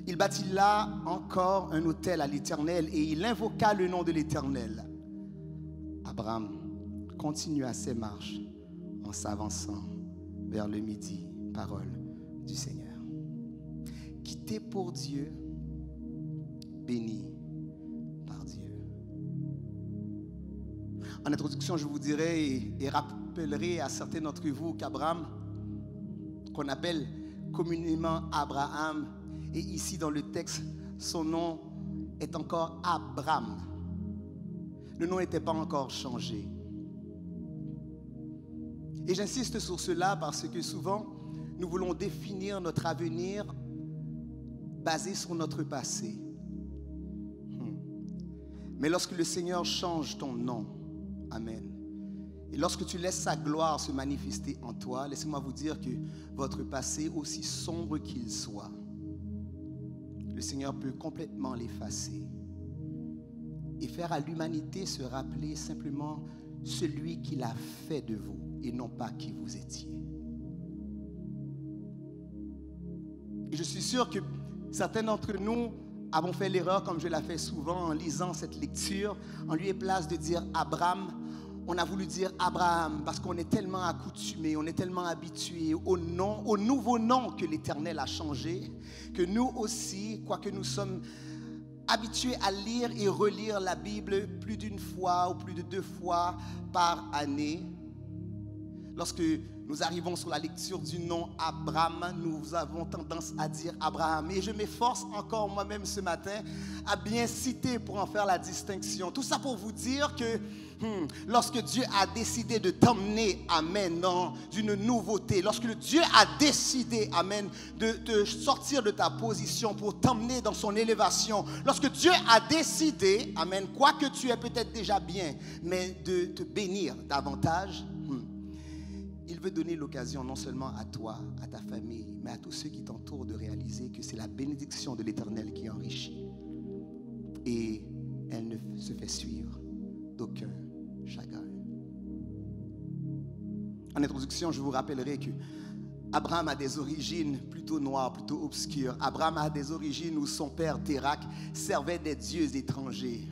Il bâtit là encore un autel à l'Éternel et il invoqua le nom de l'Éternel. Abraham continua ses marches en s'avançant vers le midi. Parole du Seigneur. Quitter pour Dieu, béni par Dieu. En introduction, je vous dirai et rappellerai à certains d'entre vous qu'Abraham, qu'on appelle communément Abraham, et ici dans le texte, son nom est encore Abram. Le nom n'était pas encore changé. Et j'insiste sur cela parce que souvent, nous voulons définir notre avenir basé sur notre passé. Mais lorsque le Seigneur change ton nom, amen, et lorsque tu laisses sa gloire se manifester en toi, laissez-moi vous dire que votre passé, aussi sombre qu'il soit, le Seigneur peut complètement l'effacer et faire à l'humanité se rappeler simplement celui qu'il a fait de vous et non pas qui vous étiez. Et je suis sûr que certains d'entre nous avons fait l'erreur, comme je l'ai fait souvent en lisant cette lecture, en lieu et place de dire Abraham, on a voulu dire Abraham parce qu'on est tellement accoutumé, on est tellement habitué au nom, au nouveau nom que l'Éternel a changé, que nous aussi, quoique nous sommes habitués à lire et relire la Bible plus d'une fois ou plus de 2 fois par année, lorsque nous arrivons sur la lecture du nom Abraham, nous avons tendance à dire Abraham. Et je m'efforce encore moi-même ce matin à bien citer pour en faire la distinction. Tout ça pour vous dire que lorsque Dieu a décidé de t'emmener, amen, dans une nouveauté, lorsque Dieu a décidé, amen, de sortir de ta position pour t'emmener dans son élévation, lorsque Dieu a décidé, amen, quoique tu es peut-être déjà bien, mais de te bénir davantage, il veut donner l'occasion non seulement à toi, à ta famille, mais à tous ceux qui t'entourent de réaliser que c'est la bénédiction de l'Éternel qui enrichit. Et elle ne se fait suivre d'aucun chagrin. En introduction, je vous rappellerai que Abraham a des origines plutôt noires, plutôt obscures. Abraham a des origines où son père Térak servait des dieux étrangers.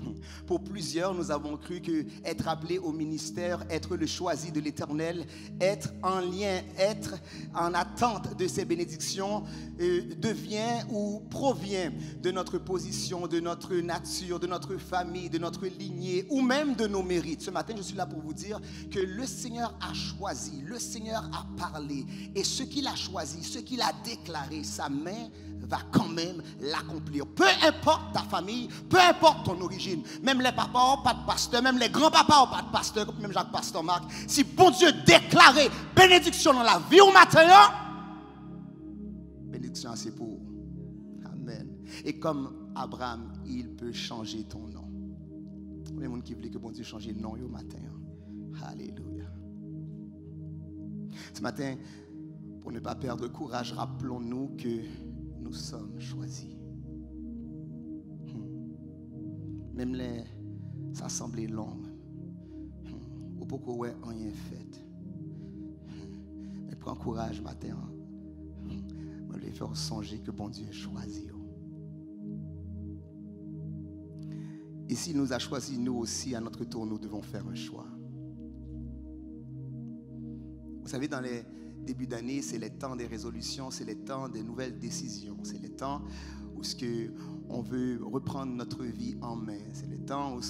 Pour plusieurs, nous avons cru que être appelé au ministère, être le choisi de l'Éternel, être en lien, être en attente de ses bénédictions, devient ou provient de notre position, de notre nature, de notre famille, de notre lignée ou même de nos mérites. Ce matin, je suis là pour vous dire que le Seigneur a choisi, le Seigneur a parlé et ce qu'il a choisi, ce qu'il a déclaré, sa main va quand même l'accomplir. Peu importe ta famille, peu importe ton origine, même les papas n'ont pas de pasteur, même les grands-papas n'ont pas de pasteur, même Jacques Pasteur Marc, si bon Dieu déclarait bénédiction dans la vie au matin, bénédiction c'est pour. Amen. Et comme Abraham, il peut changer ton nom. Il y a des gens qui veulent que bon Dieu change le nom au matin. Alléluia. Ce matin, pour ne pas perdre courage, rappelons-nous que nous sommes choisis. Même ça semblait long. Ou pourquoi ouais, rien fait. Mais prends courage matin. Je vais faire songer que bon Dieu choisit. Et s'il nous a choisis, nous aussi, à notre tour, nous devons faire un choix. Vous savez, dans les débuts d'année, c'est les temps des résolutions, c'est les temps des nouvelles décisions, c'est les temps où on veut reprendre notre vie en main, c'est les temps où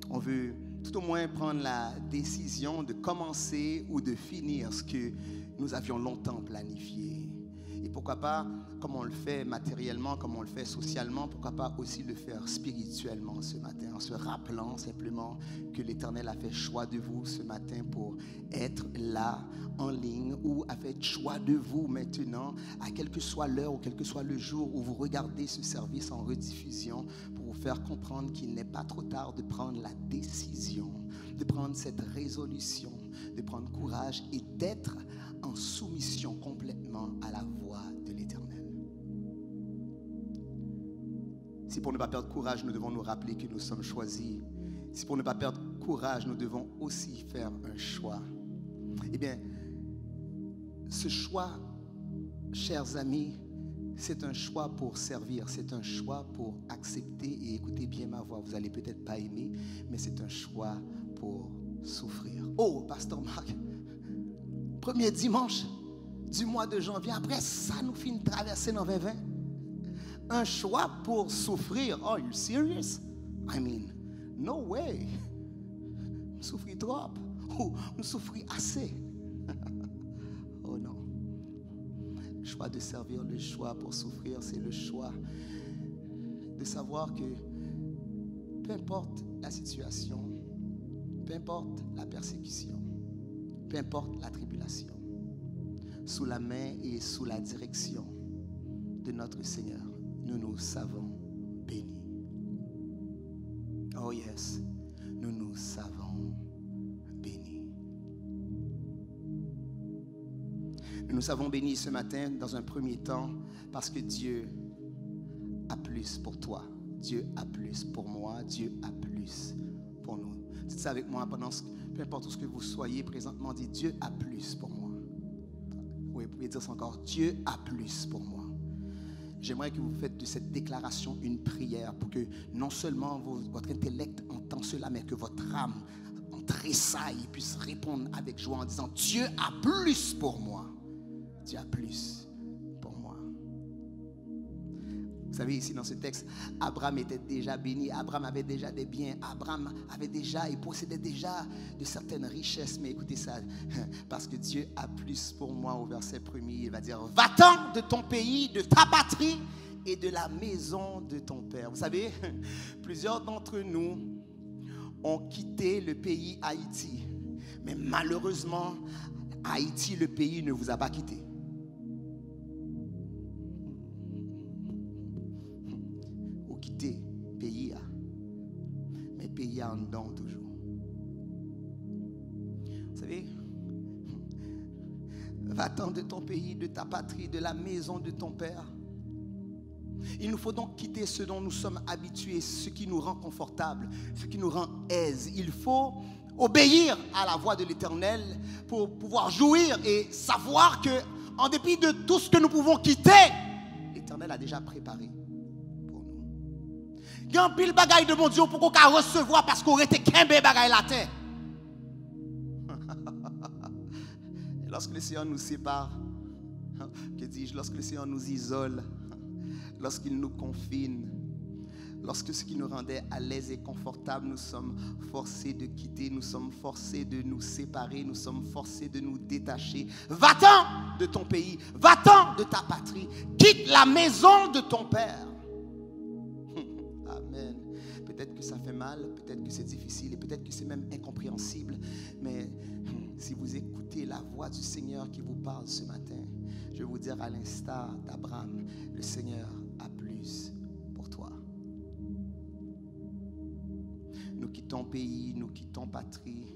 on veut tout au moins prendre la décision de commencer ou de finir ce que nous avions longtemps planifié. Et pourquoi pas, comme on le fait matériellement, comme on le fait socialement, pourquoi pas aussi le faire spirituellement ce matin, en se rappelant simplement que l'Éternel a fait choix de vous ce matin pour être là, en ligne, ou a fait choix de vous maintenant, à quelle que soit l'heure ou quel que soit le jour où vous regardez ce service en rediffusion, pour vous faire comprendre qu'il n'est pas trop tard de prendre la décision, de prendre cette résolution, de prendre courage et d'être en soumission complètement à la voix de l'Éternel. Si pour ne pas perdre courage, nous devons nous rappeler que nous sommes choisis. Si pour ne pas perdre courage, nous devons aussi faire un choix. Eh bien, ce choix, chers amis, c'est un choix pour servir, c'est un choix pour accepter et écouter bien ma voix. Vous n'allez peut-être pas aimer, mais c'est un choix pour souffrir. Oh, Pasteur Marc, premier dimanche du mois de janvier, après ça, nous finissons de traverser dans 2020. Un choix pour souffrir. Oh, you serious? I mean, no way. On souffrit trop. Oh, on souffrit assez. Oh non. Le choix de servir, le choix pour souffrir, c'est le choix de savoir que peu importe la situation, peu importe la persécution, peu importe la tribulation, sous la main et sous la direction de notre Seigneur, nous nous savons bénis. Oh yes, nous nous savons bénis. Nous nous savons bénis ce matin dans un premier temps parce que Dieu a plus pour toi. Dieu a plus pour moi. Dieu a plus pour nous. Dites ça avec moi pendant peu importe où ce que vous soyez présentement, dites Dieu a plus pour moi. Oui, vous pouvez dire ça encore. Dieu a plus pour moi. J'aimerais que vous faites de cette déclaration une prière pour que non seulement votre intellect entend cela, mais que votre âme en tressaille et puisse répondre avec joie en disant Dieu a plus pour moi. Dieu a plus pour moi. Vous savez, ici dans ce texte, Abraham était déjà béni, Abraham avait déjà des biens, Abraham avait déjà et possédait déjà de certaines richesses. Mais écoutez ça, parce que Dieu a plus pour moi au verset 1er, il va dire va-t'en de ton pays, de ta patrie et de la maison de ton père. Vous savez, plusieurs d'entre nous ont quitté le pays Haïti, mais malheureusement, Haïti, le pays, ne vous a pas quitté. Pays, mais pays en dedans toujours. Vous savez, va-t'en de ton pays, de ta patrie, de la maison de ton père. Il nous faut donc quitter ce dont nous sommes habitués, ce qui nous rend confortable, ce qui nous rend aise. Il faut obéir à la voix de l'Éternel pour pouvoir jouir et savoir que, en dépit de tout ce que nous pouvons quitter, l'Éternel a déjà préparé. Il y a un pile bagaille de mon Dieu pour qu'on recevoir parce qu'on était qu'un bagaille la terre. Et lorsque le Seigneur nous sépare, que dis-je, lorsque le Seigneur nous isole, lorsqu'il nous confine, lorsque ce qui nous rendait à l'aise et confortable, nous sommes forcés de quitter, nous sommes forcés de nous séparer, nous sommes forcés de nous détacher. Va-t'en de ton pays, va-t'en de ta patrie, quitte la maison de ton père. Amen. Peut-être que ça fait mal, peut-être que c'est difficile et peut-être que c'est même incompréhensible. Mais si vous écoutez la voix du Seigneur qui vous parle ce matin, je vais vous dire à l'instar d'Abraham, le Seigneur a plus pour toi. quittons pays, nous quittons patrie.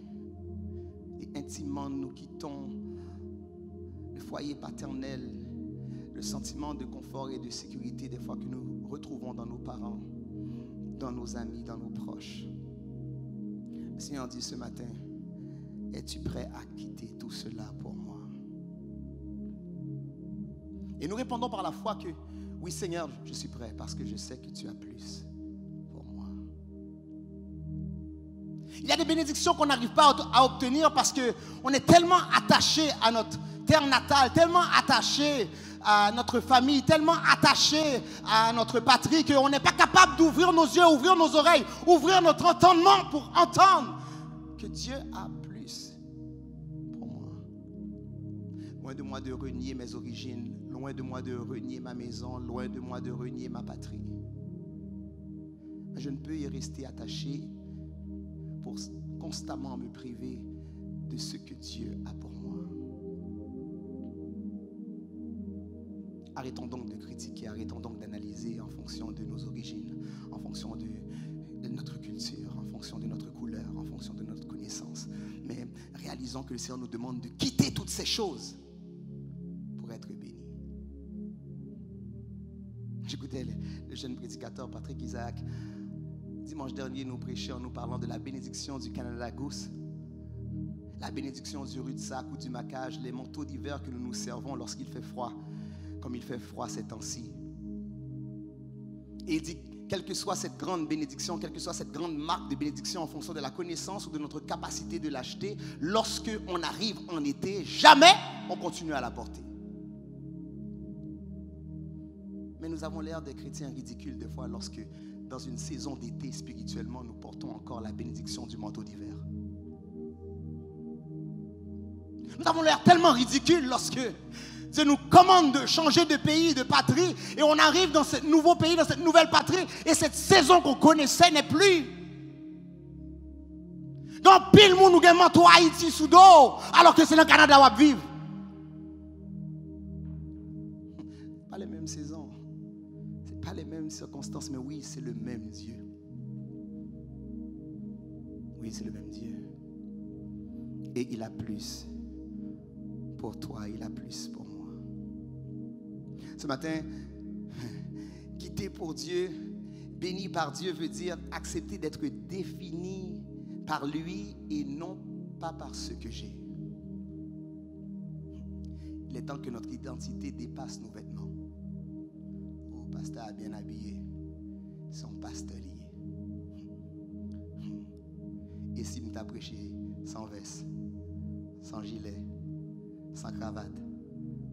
Et intimement, nous quittons le foyer paternel, le sentiment de confort et de sécurité des fois que nous retrouvons dans nos parents, dans nos amis, dans nos proches. Le Seigneur dit ce matin, es-tu prêt à quitter tout cela pour moi? Et nous répondons par la foi que oui Seigneur, je suis prêt parce que je sais que tu as plus pour moi. Il y a des bénédictions qu'on n'arrive pas à obtenir parce qu'on est tellement attaché à notre terre natale, tellement attaché à notre famille, tellement attaché à notre patrie qu'on n'est pas capable d'ouvrir nos yeux, ouvrir nos oreilles, ouvrir notre entendement pour entendre que Dieu a plus pour moi. Loin de moi de renier mes origines, loin de moi de renier ma maison, loin de moi de renier ma patrie. Mais je ne peux y rester attaché pour constamment me priver de ce que Dieu a pour moi. Arrêtons donc de critiquer, arrêtons donc d'analyser en fonction de nos origines, en fonction de notre culture, en fonction de notre couleur, en fonction de notre connaissance. Mais réalisons que le Seigneur nous demande de quitter toutes ces choses pour être bénis. J'écoutais le jeune prédicateur Patrick Isaac. Dimanche dernier, nous prêchions en nous parlant de la bénédiction du Canada Goose, la bénédiction du rudsac ou du macage, les manteaux d'hiver que nous nous servons lorsqu'il fait froid, comme il fait froid ces temps-ci. Et il dit, quelle que soit cette grande bénédiction, quelle que soit cette grande marque de bénédiction en fonction de la connaissance ou de notre capacité de l'acheter, lorsque on arrive en été, jamais on continue à la porter. Mais nous avons l'air des chrétiens ridicules des fois lorsque, dans une saison d'été, spirituellement, nous portons encore la bénédiction du manteau d'hiver. Nous avons l'air tellement ridicules lorsque Dieu nous commande de changer de pays, de patrie, et on arrive dans ce nouveau pays, dans cette nouvelle patrie, et cette saison qu'on connaissait n'est plus. Donc, pile moun nous gagne manteau Haïti sous dos, alors que c'est dans le Canada où on vit. Pas les mêmes saisons, c'est pas les mêmes circonstances, mais oui, c'est le même Dieu. Oui, c'est le même Dieu. Et il a plus pour toi, il a plus pour moi. Ce matin, quitter pour Dieu, béni par Dieu veut dire accepter d'être défini par lui et non pas par ce que j'ai. Il est temps que notre identité dépasse nos vêtements. Oh, pasteur a bien habillé, son pasteur lié. Et si nous t'a prêché sans veste, sans gilet, sans cravate,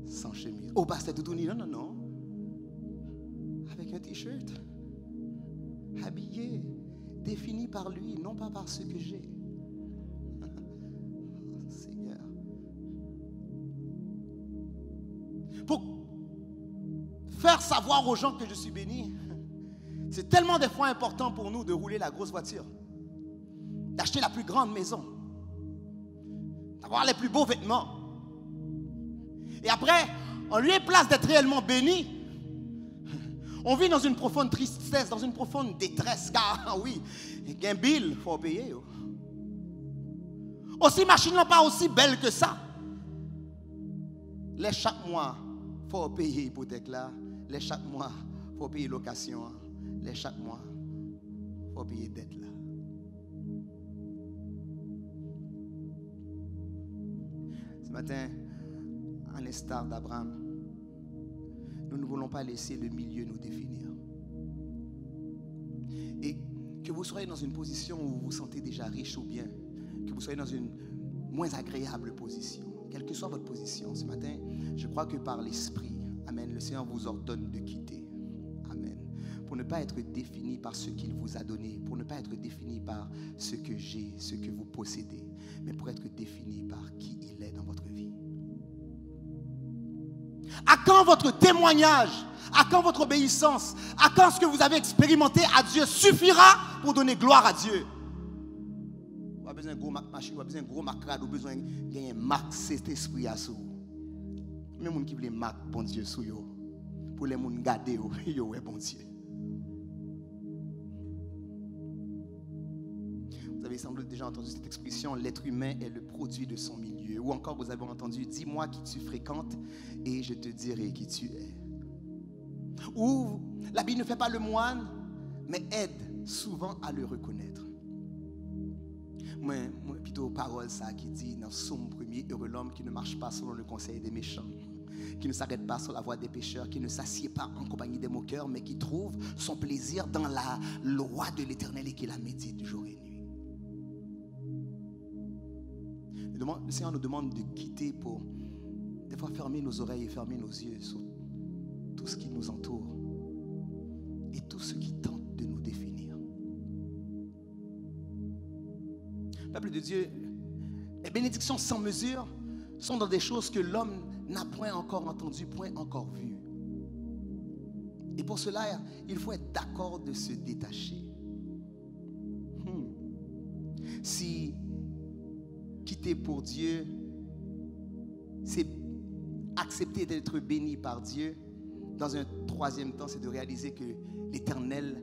sans chemise. Oh, pasteur Toutouni, non, non, non. Avec un t-shirt. Habillé, défini par lui, non pas par ce que j'ai. Seigneur. Pour faire savoir aux gens que je suis béni, c'est tellement des fois important pour nous de rouler la grosse voiture, d'acheter la plus grande maison, d'avoir les plus beaux vêtements. Et après, en lieu et place d'être réellement béni, on vit dans une profonde tristesse, dans une profonde détresse. Car oui, il y a un bill, il faut payer. Aussi, machine n'est pas aussi belle que ça. Les chaque mois, il faut payer hypothèque là. Les chaque mois, il faut payer location. Les chaque mois, il faut payer dette là. Ce matin, à l'instar d'Abraham, nous ne voulons pas laisser le milieu nous définir. Et que vous soyez dans une position où vous vous sentez déjà riche ou bien que vous soyez dans une moins agréable position, quelle que soit votre position, ce matin, je crois que par l'Esprit, amen, le Seigneur vous ordonne de quitter. Amen. Pour ne pas être défini par ce qu'il vous a donné, pour ne pas être défini par ce que j'ai, ce que vous possédez, mais pour être défini par qui il est dans votre vie. À quand votre témoignage, à quand votre obéissance, à quand ce que vous avez expérimenté à Dieu suffira pour donner gloire à Dieu? Vous avez besoin de gros machine, vous avez besoin de gros macrade, vous avez besoin de gagner marque cet esprit à sous. Même les gens qui veulent marque bon Dieu sous yo, pour les gens garder yo est bon Dieu. avez sans doute déjà entendu cette expression, l'être humain est le produit de son milieu. Ou encore, vous avez entendu, dis-moi qui tu fréquentes et je te dirai qui tu es. Ou la Bible ne fait pas le moine, mais aide souvent à le reconnaître. Moi plutôt parole ça qui dit dans Psaume 1er, heureux l'homme qui ne marche pas selon le conseil des méchants, qui ne s'arrête pas sur la voie des pécheurs, qui ne s'assied pas en compagnie des moqueurs, mais qui trouve son plaisir dans la loi de l'Éternel et qui la médite jour et nuit. Le Seigneur nous demande de quitter pour des fois fermer nos oreilles et fermer nos yeux sur tout ce qui nous entoure et tout ce qui tente de nous définir. Peuple de Dieu, les bénédictions sans mesure sont dans des choses que l'homme n'a point encore entendu, point encore vu. Et pour cela, il faut être d'accord de se détacher. Si quitter pour Dieu, c'est accepter d'être béni par Dieu, dans un troisième temps, c'est de réaliser que l'Éternel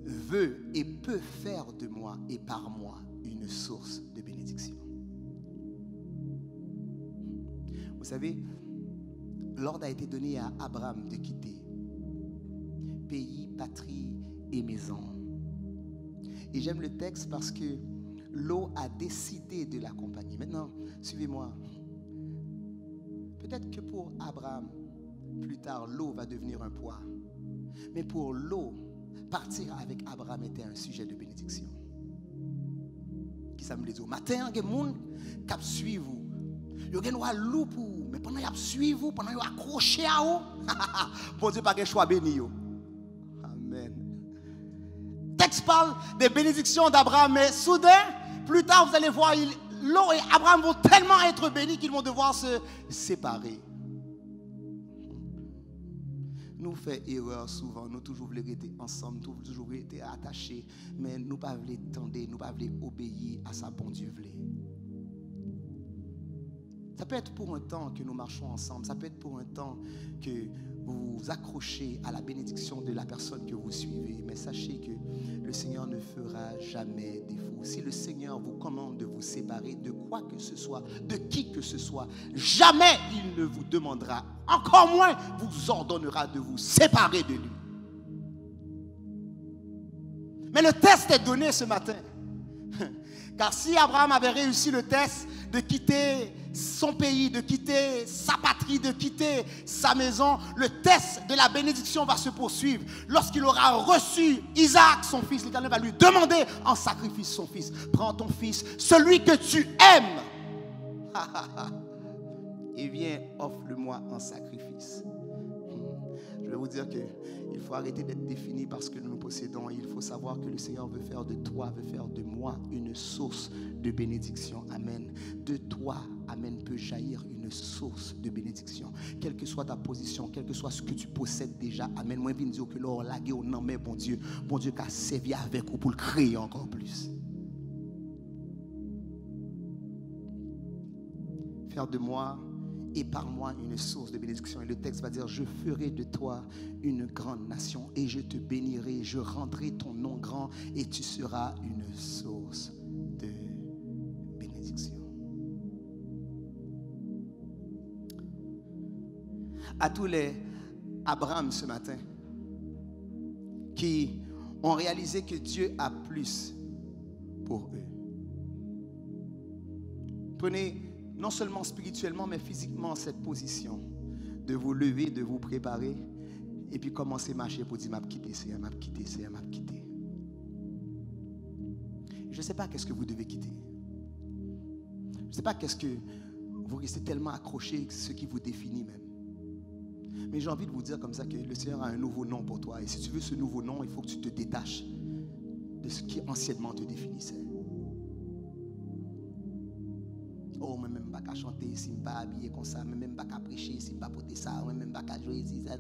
veut et peut faire de moi et par moi une source de bénédiction. Vous savez, l'ordre a été donné à Abraham de quitter pays, patrie et maison. Et j'aime le texte parce que Lot a décidé de l'accompagner. Maintenant, suivez-moi. Peut-être que pour Abraham, plus tard, Lot va devenir un poids. Mais pour Lot, partir avec Abraham était un sujet de bénédiction. Qui ça me dit au matin, il y a des gens qui suivent vous. Il y a des loup pour vous. Mais pendant qu'ils suivent vous, pendant qu'ils accrochent à vous, bon Dieu, pas de choix béni. Amen. Le texte parle des bénédictions d'Abraham, mais soudain, plus tard, vous allez voir, Lot et Abraham vont tellement être bénis qu'ils vont devoir se séparer. Nous faisons erreur souvent, nous toujours voulons rester ensemble, nous toujours voulons être attachés, mais nous ne pas voulons tendre, nous ne pas voulons obéir à sa bon Dieu voulait. Ça peut être pour un temps que nous marchons ensemble, ça peut être pour un temps que vous vous accrochez à la bénédiction de la personne que vous suivez, mais sachez que le Seigneur ne fera jamais défaut. Si le Seigneur vous commande de vous séparer de quoi que ce soit, de qui que ce soit, jamais il ne vous demandera, encore moins vous ordonnera de vous séparer de lui. Mais le test est donné ce matin. Car si Abraham avait réussi le test de quitter son pays, de quitter sa patrie, de quitter sa maison, le test de la bénédiction va se poursuivre. Lorsqu'il aura reçu Isaac, son fils, l'Éternel va lui demander en sacrifice son fils. Prends ton fils, celui que tu aimes, et viens, offre-le-moi en sacrifice. Je vais vous dire qu'il faut arrêter d'être défini par ce que nous possédons. Il faut savoir que le Seigneur veut faire de toi, veut faire de moi une source de bénédiction. Amen. De toi, amen, peut jaillir une source de bénédiction. Quelle que soit ta position, quel que soit ce que tu possèdes déjà. Amen. Moi, je veux dire que l'or lagué au nom, mais bon Dieu qui a servi avec vous pour le créer encore plus. Faire de moi et par moi une source de bénédiction. Et le texte va dire, je ferai de toi une grande nation et je te bénirai, je rendrai ton nom grand et tu seras une source de bénédiction. À tous les Abraham ce matin qui ont réalisé que Dieu a plus pour eux. Prenez non seulement spirituellement, mais physiquement, cette position de vous lever, de vous préparer, et puis commencer à marcher pour dire, m'a quitté, c'est m'a quitté, c'est m'a quitté. Je ne sais pas qu'est-ce que vous devez quitter. Je ne sais pas qu'est-ce que vous restez tellement accroché, ce qui vous définit même. Mais j'ai envie de vous dire comme ça que le Seigneur a un nouveau nom pour toi. Et si tu veux ce nouveau nom, il faut que tu te détaches de ce qui anciennement te définissait. Oh, moi même pas qu'à chanter si je ne suis pas habillé comme ça, moi même pas qu'à prêcher si je ne suis pas porter ça, moi même pas qu'à jouer si ça.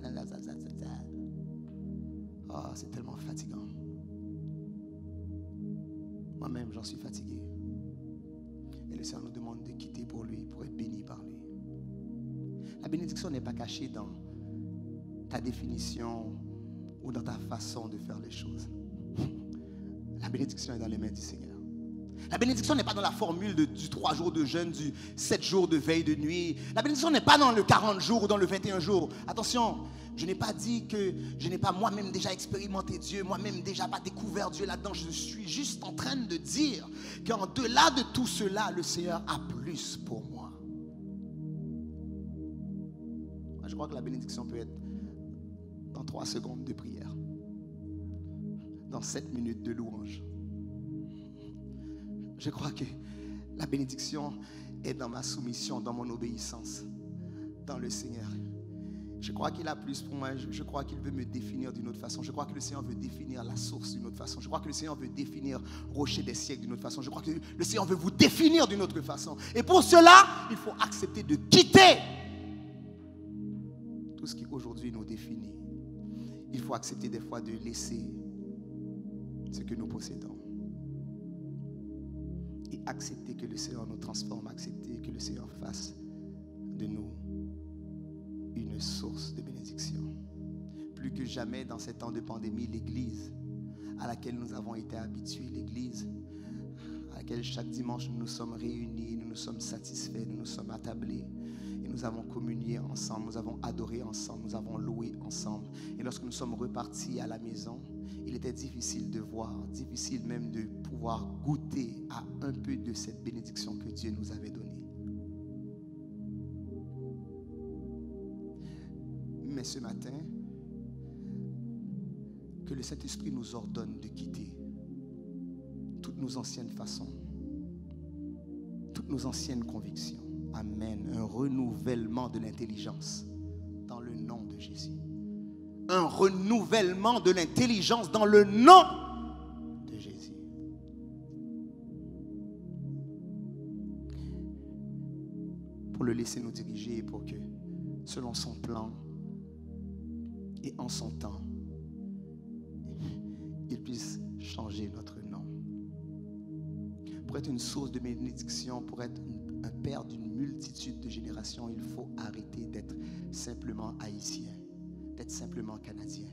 Oh, c'est tellement fatigant. Moi-même, j'en suis fatigué. Et le Seigneur nous demande de quitter pour lui, pour être béni par lui. La bénédiction n'est pas cachée dans ta définition ou dans ta façon de faire les choses. La bénédiction est dans les mains du Seigneur. La bénédiction n'est pas dans la formule du 3 jours de jeûne, du 7 jours de veille de nuit. La bénédiction n'est pas dans le 40 jours ou dans le 21 jours. Attention, je n'ai pas dit que je n'ai pas moi-même déjà expérimenté Dieu, moi-même déjà pas découvert Dieu là-dedans. Je suis juste en train de dire qu'en delà de tout cela, le Seigneur a plus pour moi. Je crois que la bénédiction peut être dans 3 secondes de prière, dans 7 minutes de louange. Je crois que la bénédiction est dans ma soumission, dans mon obéissance, dans le Seigneur. Je crois qu'il a plus pour moi. Je crois qu'il veut me définir d'une autre façon. Je crois que le Seigneur veut définir la source d'une autre façon. Je crois que le Seigneur veut définir rocher des siècles d'une autre façon. Je crois que le Seigneur veut vous définir d'une autre façon. Et pour cela, il faut accepter de quitter tout ce qui aujourd'hui nous définit. Il faut accepter des fois de laisser ce que nous possédons. Et accepter que le Seigneur nous transforme, accepter que le Seigneur fasse de nous une source de bénédiction. Plus que jamais dans ces temps de pandémie, l'Église à laquelle nous avons été habitués, l'Église à laquelle chaque dimanche nous nous sommes réunis, nous nous sommes satisfaits, nous nous sommes attablés et nous avons communié ensemble, nous avons adoré ensemble, nous avons loué ensemble. Et lorsque nous sommes repartis à la maison, il était difficile de voir, difficile même de pouvoir goûter à un peu de cette bénédiction que Dieu nous avait donnée. Mais ce matin, que le Saint-Esprit nous ordonne de quitter toutes nos anciennes façons, toutes nos anciennes convictions. Amen. Un renouvellement de l'intelligence dans le nom de Jésus. Un renouvellement de l'intelligence dans le nom de Jésus. Pour le laisser nous diriger et pour que, selon son plan et en son temps, il puisse changer notre nom. Pour être une source de bénédiction, pour être un père d'une multitude de générations, il faut arrêter d'être simplement haïtien, d'être simplement canadien.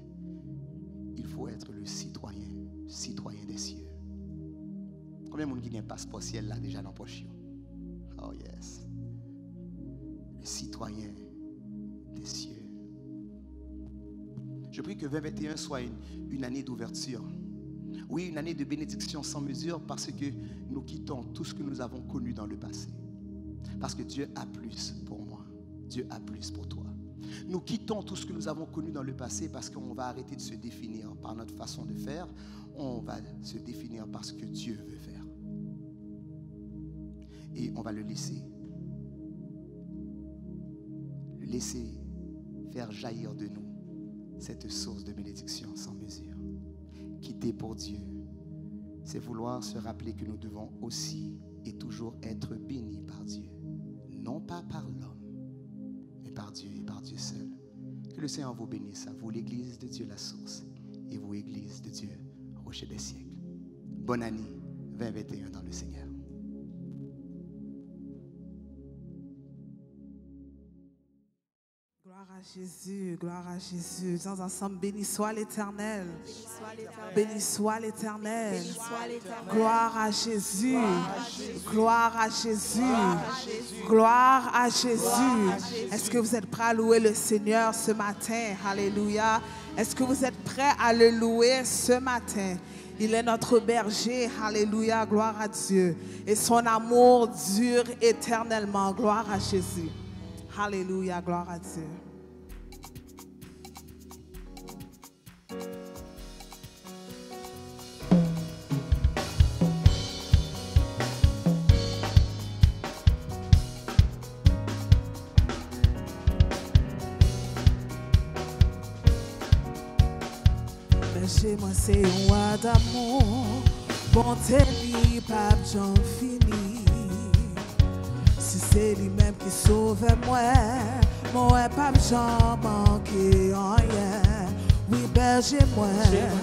Il faut être le citoyen des cieux. Combien de monde qui a un passeport ciel là déjà dans le poche? Oh yes. Le citoyen des cieux. Je prie que 2021 soit une année d'ouverture. Oui, une année de bénédiction sans mesure parce que nous quittons tout ce que nous avons connu dans le passé. Parce que Dieu a plus pour moi. Dieu a plus pour toi. Nous quittons tout ce que nous avons connu dans le passé parce qu'on va arrêter de se définir par notre façon de faire. On va se définir par ce que Dieu veut faire. Et on va le laisser faire jaillir de nous cette source de bénédiction sans mesure. Quitter pour Dieu, c'est vouloir se rappeler que nous devons aussi et toujours être bénis par Dieu. Non pas par l'homme, mais par Dieu et par Dieu seul. Que le Seigneur vous bénisse, à vous l'Église de Dieu la source, et vous Église de Dieu, rocher des siècles. Bonne année 2021 dans le Seigneur. Gloire à Jésus, gloire à Jésus. Dans ensemble, béni soit l'Éternel. Béni soit l'Éternel. Gloire à Jésus. Gloire à Jésus. Gloire à Jésus. Est-ce que vous êtes prêts à louer le Seigneur ce matin? Alléluia. Est-ce que vous êtes prêts à le louer ce matin? Il est notre berger. Alléluia. Gloire à Dieu. Et son amour dure éternellement. Gloire à Jésus. Alléluia, gloire à Dieu. Berger-moi, c'est un roi d'amour, bonté li pape j'en fini. Si c'est lui-même qui sauve moi, moi pas j'en manqué en rien. Oui, berger-moi,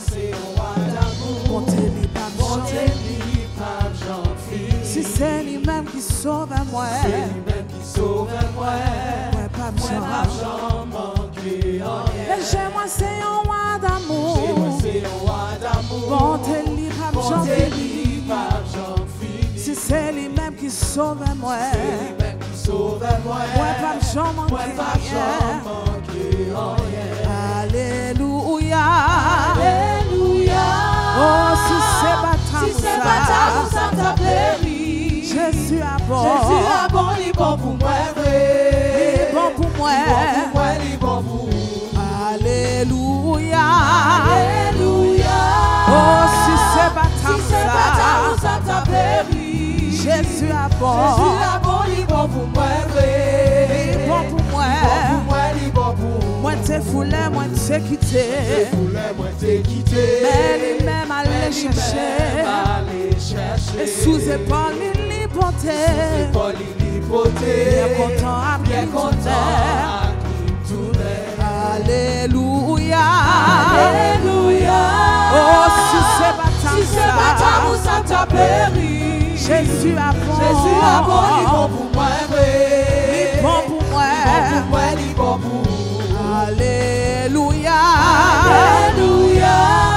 c'est un roi d'amour, bonté li pape j'en fini. Si c'est lui-même qui sauve moi, moi pas j'en manqué en rien. Berger-moi, c'est un roi d'amour, bonté li pape j'en fini. Si c'est lui-même qui sauve moi, moi pas manquer rien. Alléluia. Oh, si c'est baptême, ça t'a péri. Jésus a bon, il est bon pour moi, il est bon pour moi, il est bon pour moi. Alléluia. Oh, si c'est baptême, ça t'a péri. Jésus a bon, il est bon pour moi, il est bon pour moi, il est bon pour moi. Moi t'es foulé, moi t'es quitté, mais lui-même allait chercher, et sous épaule il portait, bien content à bien Alléluia. Oh, si c'est baptême, ça t'a péri. Jésus a bon, il est bon pour moi, il est bon pour moi, il est bon pour moi. Alléluia.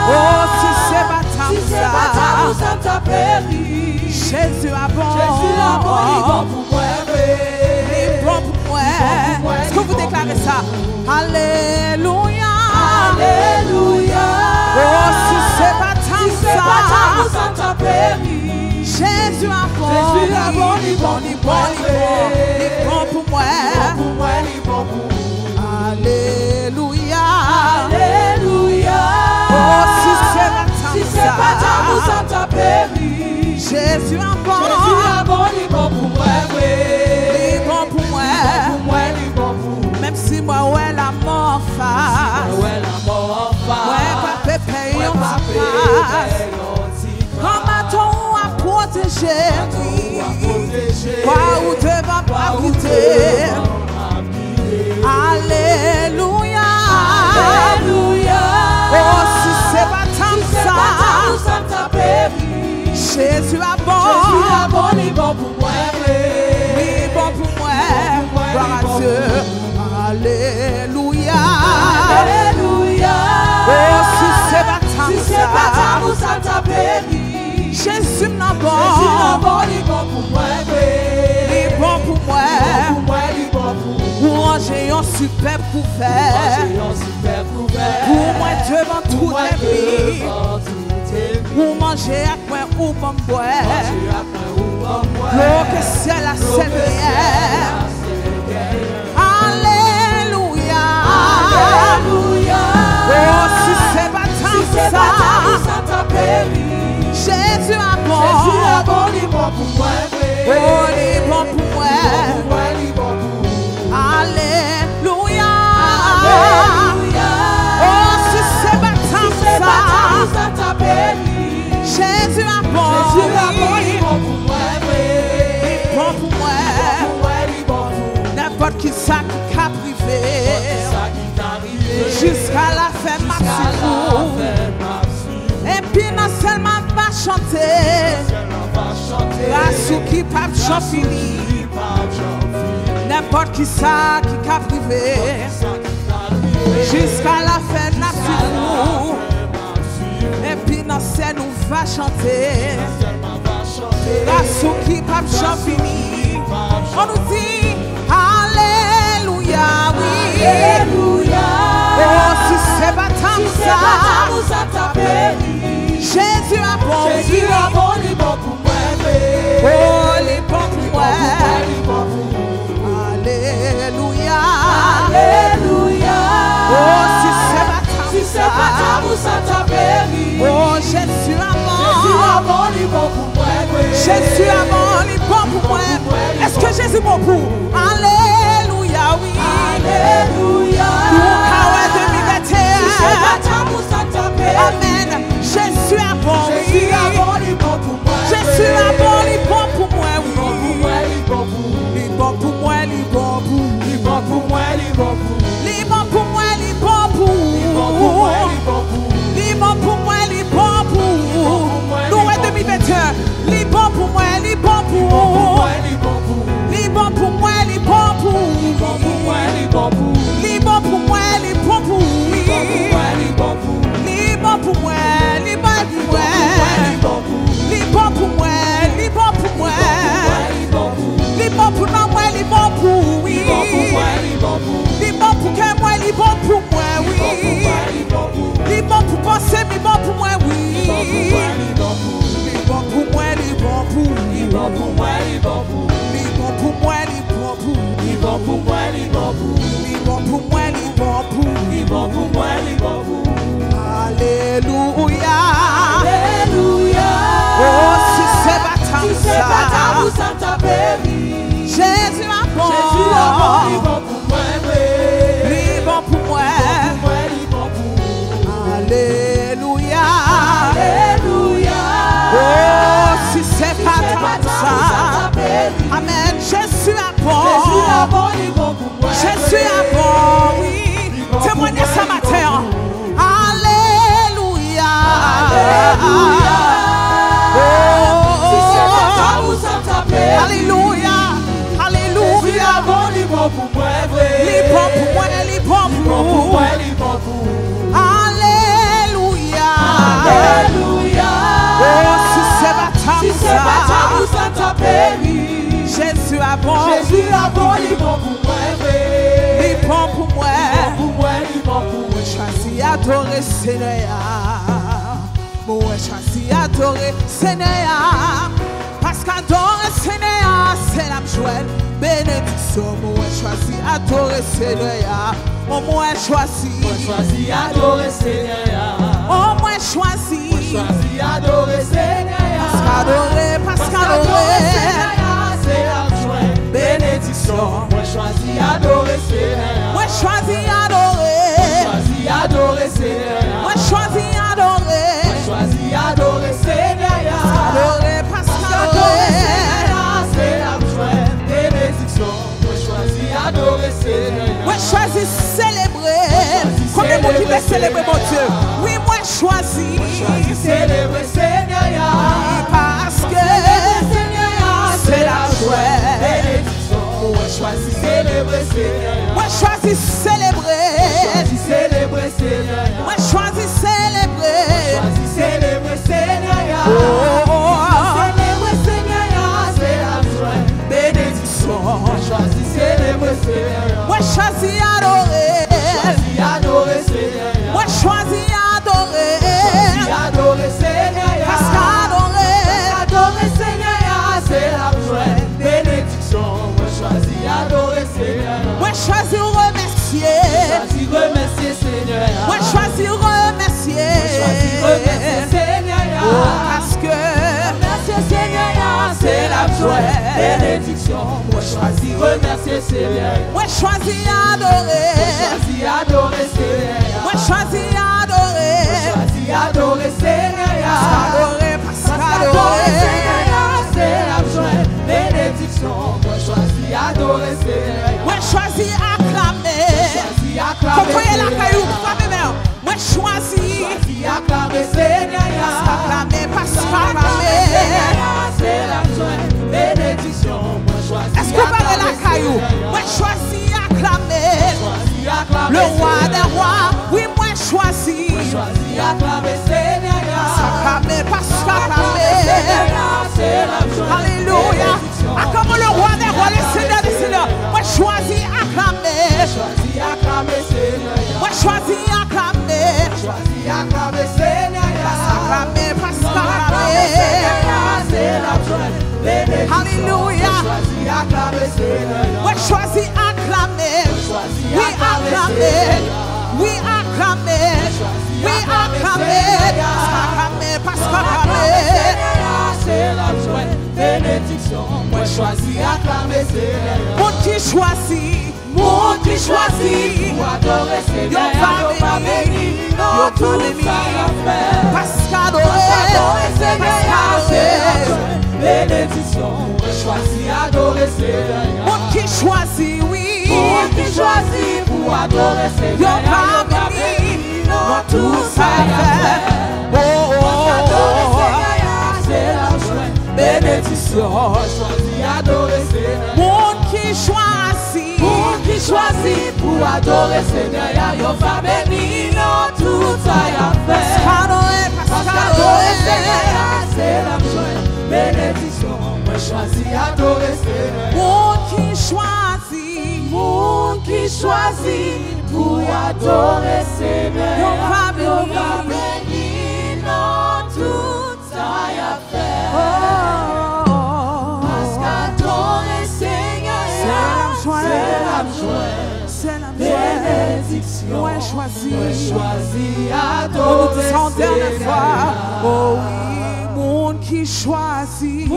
Oh, si c'est baptême, ça t'a péri. Jésus a bon, il est bon pour moi, il est bon pour moi. Est-ce que vous déclarez ça? Alléluia. Oh, si c'est baptême, ça t'a péri. Jésus a bon, il est bon pour moi, il est bon pour moi. Alléluia. Oh, si c'est baptême, ça t'a péri. Jésus a bon, il est bon pour moi, il est bon pour moi, il est bon pour moi. Même si moi, ouais, la mort face, ouais, pas payer en face. Comme bâton à protéger, quoi ou devant pas quitter. Alléluia. Oh, si c'est baptême, ça t'a péri. Jésus a bon, il est bon pour moi, il est bon pour moi, gloire à Dieu. Alléluia. Oh, si c'est baptême, ça t'a péri. Jésus n'a bon, il est bon pour moi, il est bon pour moi, il est bon pour moi. Pour manger un super couvert, pour moi devant tout les pays, pour manger à quoi ou pour boire, pour que c'est la Seigneur. Alléluia. Oh, si c'est baptême, ça t'a péri. Jésus a bon, il est bon pour moi, oh, il est bon pour moi, il est bon pour moi. Alléluia. Oh, si c'est baptême, ça t'a péri. Jésus a bon, il est bon pour moi, il est bon pour moi, il est bon pour moi. N'importe qui ça qui a privé, jusqu'à la fin maximum. Et puis non seulement va chanter, grâce ou qui pas fini. N'importe qui ça qui a privé, jusqu'à la fin maximum. Et puis non seulement va chanter, grâce ou qui pas fini. On nous dit Alléluia, oui. Alléluia. Oh, si c'est baptême, ça t'a péri. Jésus a bon, il est bon pour moi, oh, il est bon pour moi, Alléluia. Oh, si c'est baptême, ça t'a péri. Oh, Jésus a bon, il est bon pour moi, Jésus a bon, il est bon pour moi. Est-ce que Jésus est bon pour? Alléluia, oui. Alléluia. Amen. Jésus a bon, Jésus a bon, il est bon pour moi. Jésus a bon, il est bon pour moi, oui. Il est bon pour moi, il est bon pour moi, il est bon pour moi, il est bon pour moi, il est bon pour moi, il est bon pour moi, il est bon pour moi, il est bon pour moi. Nous est 2021, il est bon pour moi, il est bon pour moi, il est bon pour moi, il est bon pour moi, il est bon pour moi, il est bon pour moi, il est bon pour moi, il est bon pour moi, il est bon pour moi, il est bon pour moi. Bon pour moi, li bon pour moi, li bon pour moi, li bon pour moi, Jésus a bon, oui. Témoignez ce matin. Alléluia. Alléluia. Alléluia. Il est bon pour moi, il est bon pour moi. Alléluia. Alléluia. Si c'est pas Jésus a bon, il est bon pour moi. Il est bon pour moi. Moi choisi adorer Seigneur. Moi choisi adorer Seigneur. Parce qu'adorer Seigneur, c'est la joie. Bénédiction, moi choisi adorer Seigneur. Moi choisi adorer Seigneur. Moi choisi adorer Seigneur. Parce qu'adorer c'est la joie. Bénédiction, moi choisi adorer Seigneur. Moi choisi adorer Seigneur. Moi choisi adorer Seigneur. Adorer parce qu'adorer c'est la joie. Bénédiction, moi choisi adorer Seigneur. Moi choisi célébrer. Combien de monde qui veut célébrer mon Dieu? Oui, moi choisi célébrer Seigneur. Parce que c'est la joie. Bénédiction, moi choisi célébrer Seigneur. Moi choisi célébrer. Seigneur. Moi choisi célébrer. Célébrer Seigneur. Célébrer Seigneur, c'est la joie. Bénédiction. Moi choisi célébrer Seigneur. Moi choisi adorer. Adorer Seigneur. Moi choisi adorer. Adorer Seigneur. Parce qu'adorer Seigneur, c'est la joie. Bénédiction. Moi choisi adorer Seigneur. Moi choisi remercier. Remercier Seigneur. Moi choisi remercier. Seigneur. Parce que remercier Seigneur, c'est la joie. Bénédiction. Moi choisi remercier Seigneur. Moi choisi adorer. Adorer Seigneur. Moi choisi adorer. Adorer Seigneur. Adorer parce qu'adorer Seigneur, c'est la joie. Bénédiction. Moi choisi adorer Seigneur. Moi choisi acclamer. Comprenez la caillou, moi choisis acclamer Seigneur. Acclamer parce qu'acclamer c'est la joie. Bénédiction. Moi choisis. Est-ce que vous parlez la caillou? Moi choisis acclamer le roi des rois. Oui, moi choisis acclamer Seigneur. Acclamer parce qu'acclamer c'est la joie. Alléluia. Acclamer le roi des rois, le Seigneur des seigneurs. Moi choisis acclamer. Acclamer Seigneur. Moi choisis acclamer. Acclamer Seigneur. Acclamer parce qu'acclamer c'est la joie. Alléluia. Moi choisis acclamer. Oui acclamer. Oui acclamer. Oui acclamer. Acclamer parce qu'acclamer c'est la joie. Bénédiction. Moi choisis acclamer Seigneur. Mon qui choisit. Mon qui choisit pour adorer Seigneur. Yo va béni, yo tout ça parce qu'adorer Seigneur c'est la joie. Bénédiction. Moi choisis adorer Seigneur. Mon qui choisit, oui. Mon qui choisit pour adorer Seigneur. Yo va béni, yo tout ça c'est la joie. Bénédiction. Moi choisis adorer Seigneur. Mon qui choisit. Choisi pour adorer Seigneur, yo va bénir tout ça y'a fait. Parce qu'adorer Seigneur, c'est la joie. Bénédiction, moi choisis adorer Seigneur. Mon qui choisit pour adorer Seigneur, yo va bénir tout ça y'a fait. Parce qu'adorer Seigneur, c'est la joie. C'est la bénédiction. Moi choisis adorer Seigneur. Oh oui, monde qui choisit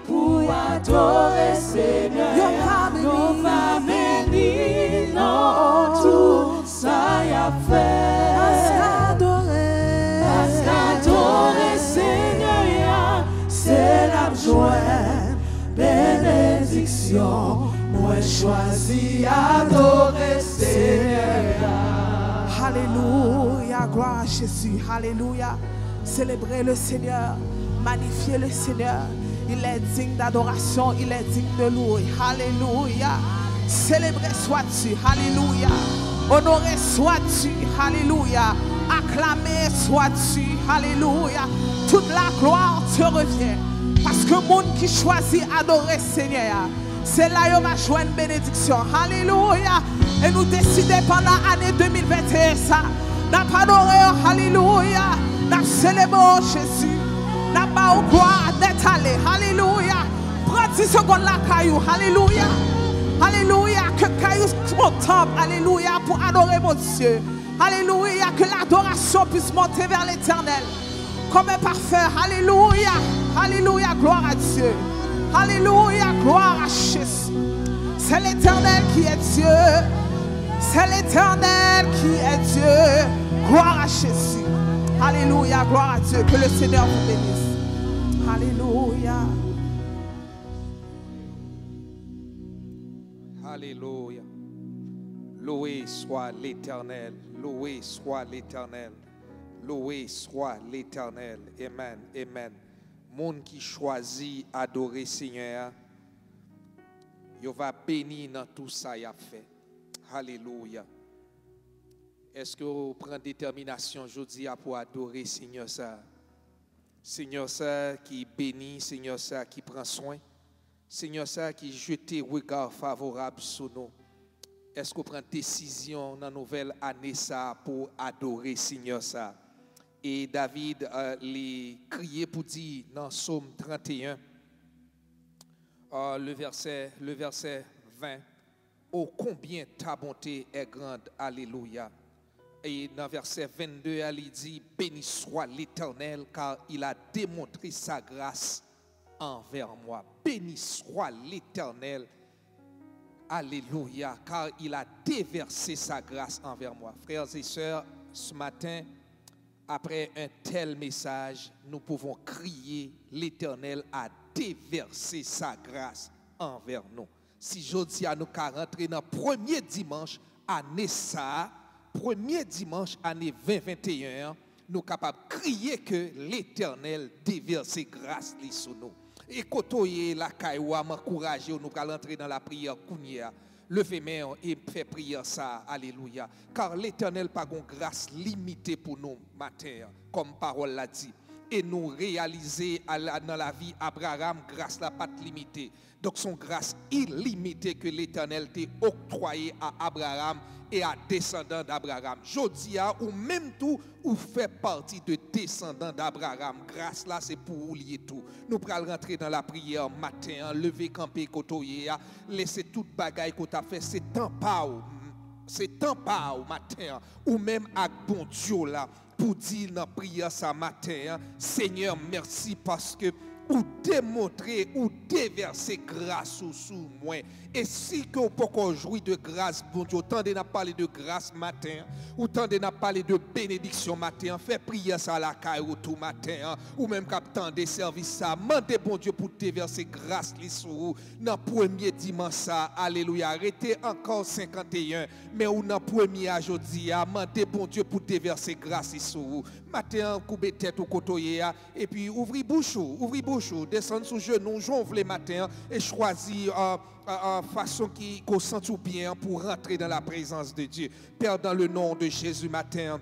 pour adorer Seigneur. Yo va bénir tout ça y'a fait. Parce qu'adorer Seigneur, c'est la joie. Bénédiction. choisi adorer Seigneur. Alléluia, gloire à Jésus, alléluia. Célébrez le Seigneur, magnifiez le Seigneur. Il est digne d'adoration, il est digne de louer. Alléluia. Célébré sois-tu, alléluia. Honoré sois-tu, alléluia. Acclamé sois-tu, alléluia. Toute la gloire te revient. Parce que le monde qui choisit adorer Seigneur, c'est là où va jouer une bénédiction. Alléluia. Et nous décidons pendant l'année 2021 ça. N'a pas adoré, alléluia. N'a célébré Jésus. N'a pas au gloire d'être allé. Alléluia. Prends 10 secondes la caillou. Alléluia. Alléluia. Que caillou mon temple. Alléluia. Pour adorer mon Dieu. Alléluia. Que l'adoration puisse monter vers l'éternel. Comme un parfum. Alléluia. Alléluia. Gloire à Dieu. Alléluia. Gloire à Jésus. C'est l'éternel qui est Dieu. C'est l'éternel qui est Dieu. Gloire à Jésus. Alléluia. Gloire à Dieu. Que le Seigneur vous bénisse. Alléluia. Alléluia. Loué soit l'Éternel. Loué soit l'Éternel. Loué soit l'Éternel. Amen. Amen. Monde qui choisit adorer Seigneur, il va bénir dans tout ça qu'il a fait. Alléluia. Est-ce que vous prenez détermination aujourd'hui pour adorer Seigneur ça? Seigneur ça qui bénit, Seigneur ça qui prend soin, Seigneur ça qui jette regard favorable sur nous. Est-ce que vous prenez décision dans la nouvelle année ça pour adorer Seigneur ça? Et David les crié pour dire dans Psaume 31, le verset 20, oh combien ta bonté est grande, alléluia. Et dans verset 22, il dit, béni soit l'Éternel car il a démontré sa grâce envers moi. Béni soit l'Éternel, alléluia, car il a déversé sa grâce envers moi. Frères et sœurs, ce matin, après un tel message, nous pouvons crier, l'Éternel a déversé sa grâce envers nous. Si je dis à nous qu'à rentrer dans le premier dimanche, année ça, premier dimanche, année 2021, nous sommes capables de crier que l'Éternel déverse grâce sur nous. Et quand la caïwa m'encourage, nous allons entrer dans la prière kounia. Levez main et fait prière ça, alléluia. Car l'Éternel pas une grâce limitée pour nous matin, comme parole l'a dit. Et nous réaliser dans la vie Abraham, grâce la pas limitée. Donc son grâce illimitée que l'Éternel t'a octroyée à Abraham et à descendants d'Abraham. Jodia ou même tout ou fait partie de descendants d'Abraham. Grâce là c'est pour vous lier tout. Nous allons rentrer dans la prière matin, lever camper kotoyer, laisser toute bagaille qu'on t'a fait, c'est temps pas au matin ou même à bon Dieu là pour dire dans la prière ça matin, Seigneur merci parce que ou démontrer ou déverser grâce sous moi. Et si que vous pouvez jouir de grâce, bon Dieu, tendez à parler de grâce matin, ou tendez à parler de bénédiction matin, fait prier ça à la caille tout matin, ou même quand des services ça, mandez bon Dieu pour déverser grâce sur vous dans le premier dimanche ça, alléluia, arrêtez encore 51, mais ou dans le premier aujourd'hui, mandez bon Dieu pour déverser grâce sur vous. Matin, coupez tête au côté, et puis ouvrez bouche, descendre sous genou, jonfle les matins et choisir façon qu'on sent tout bien pour rentrer dans la présence de Dieu. Père, dans le nom de Jésus matin,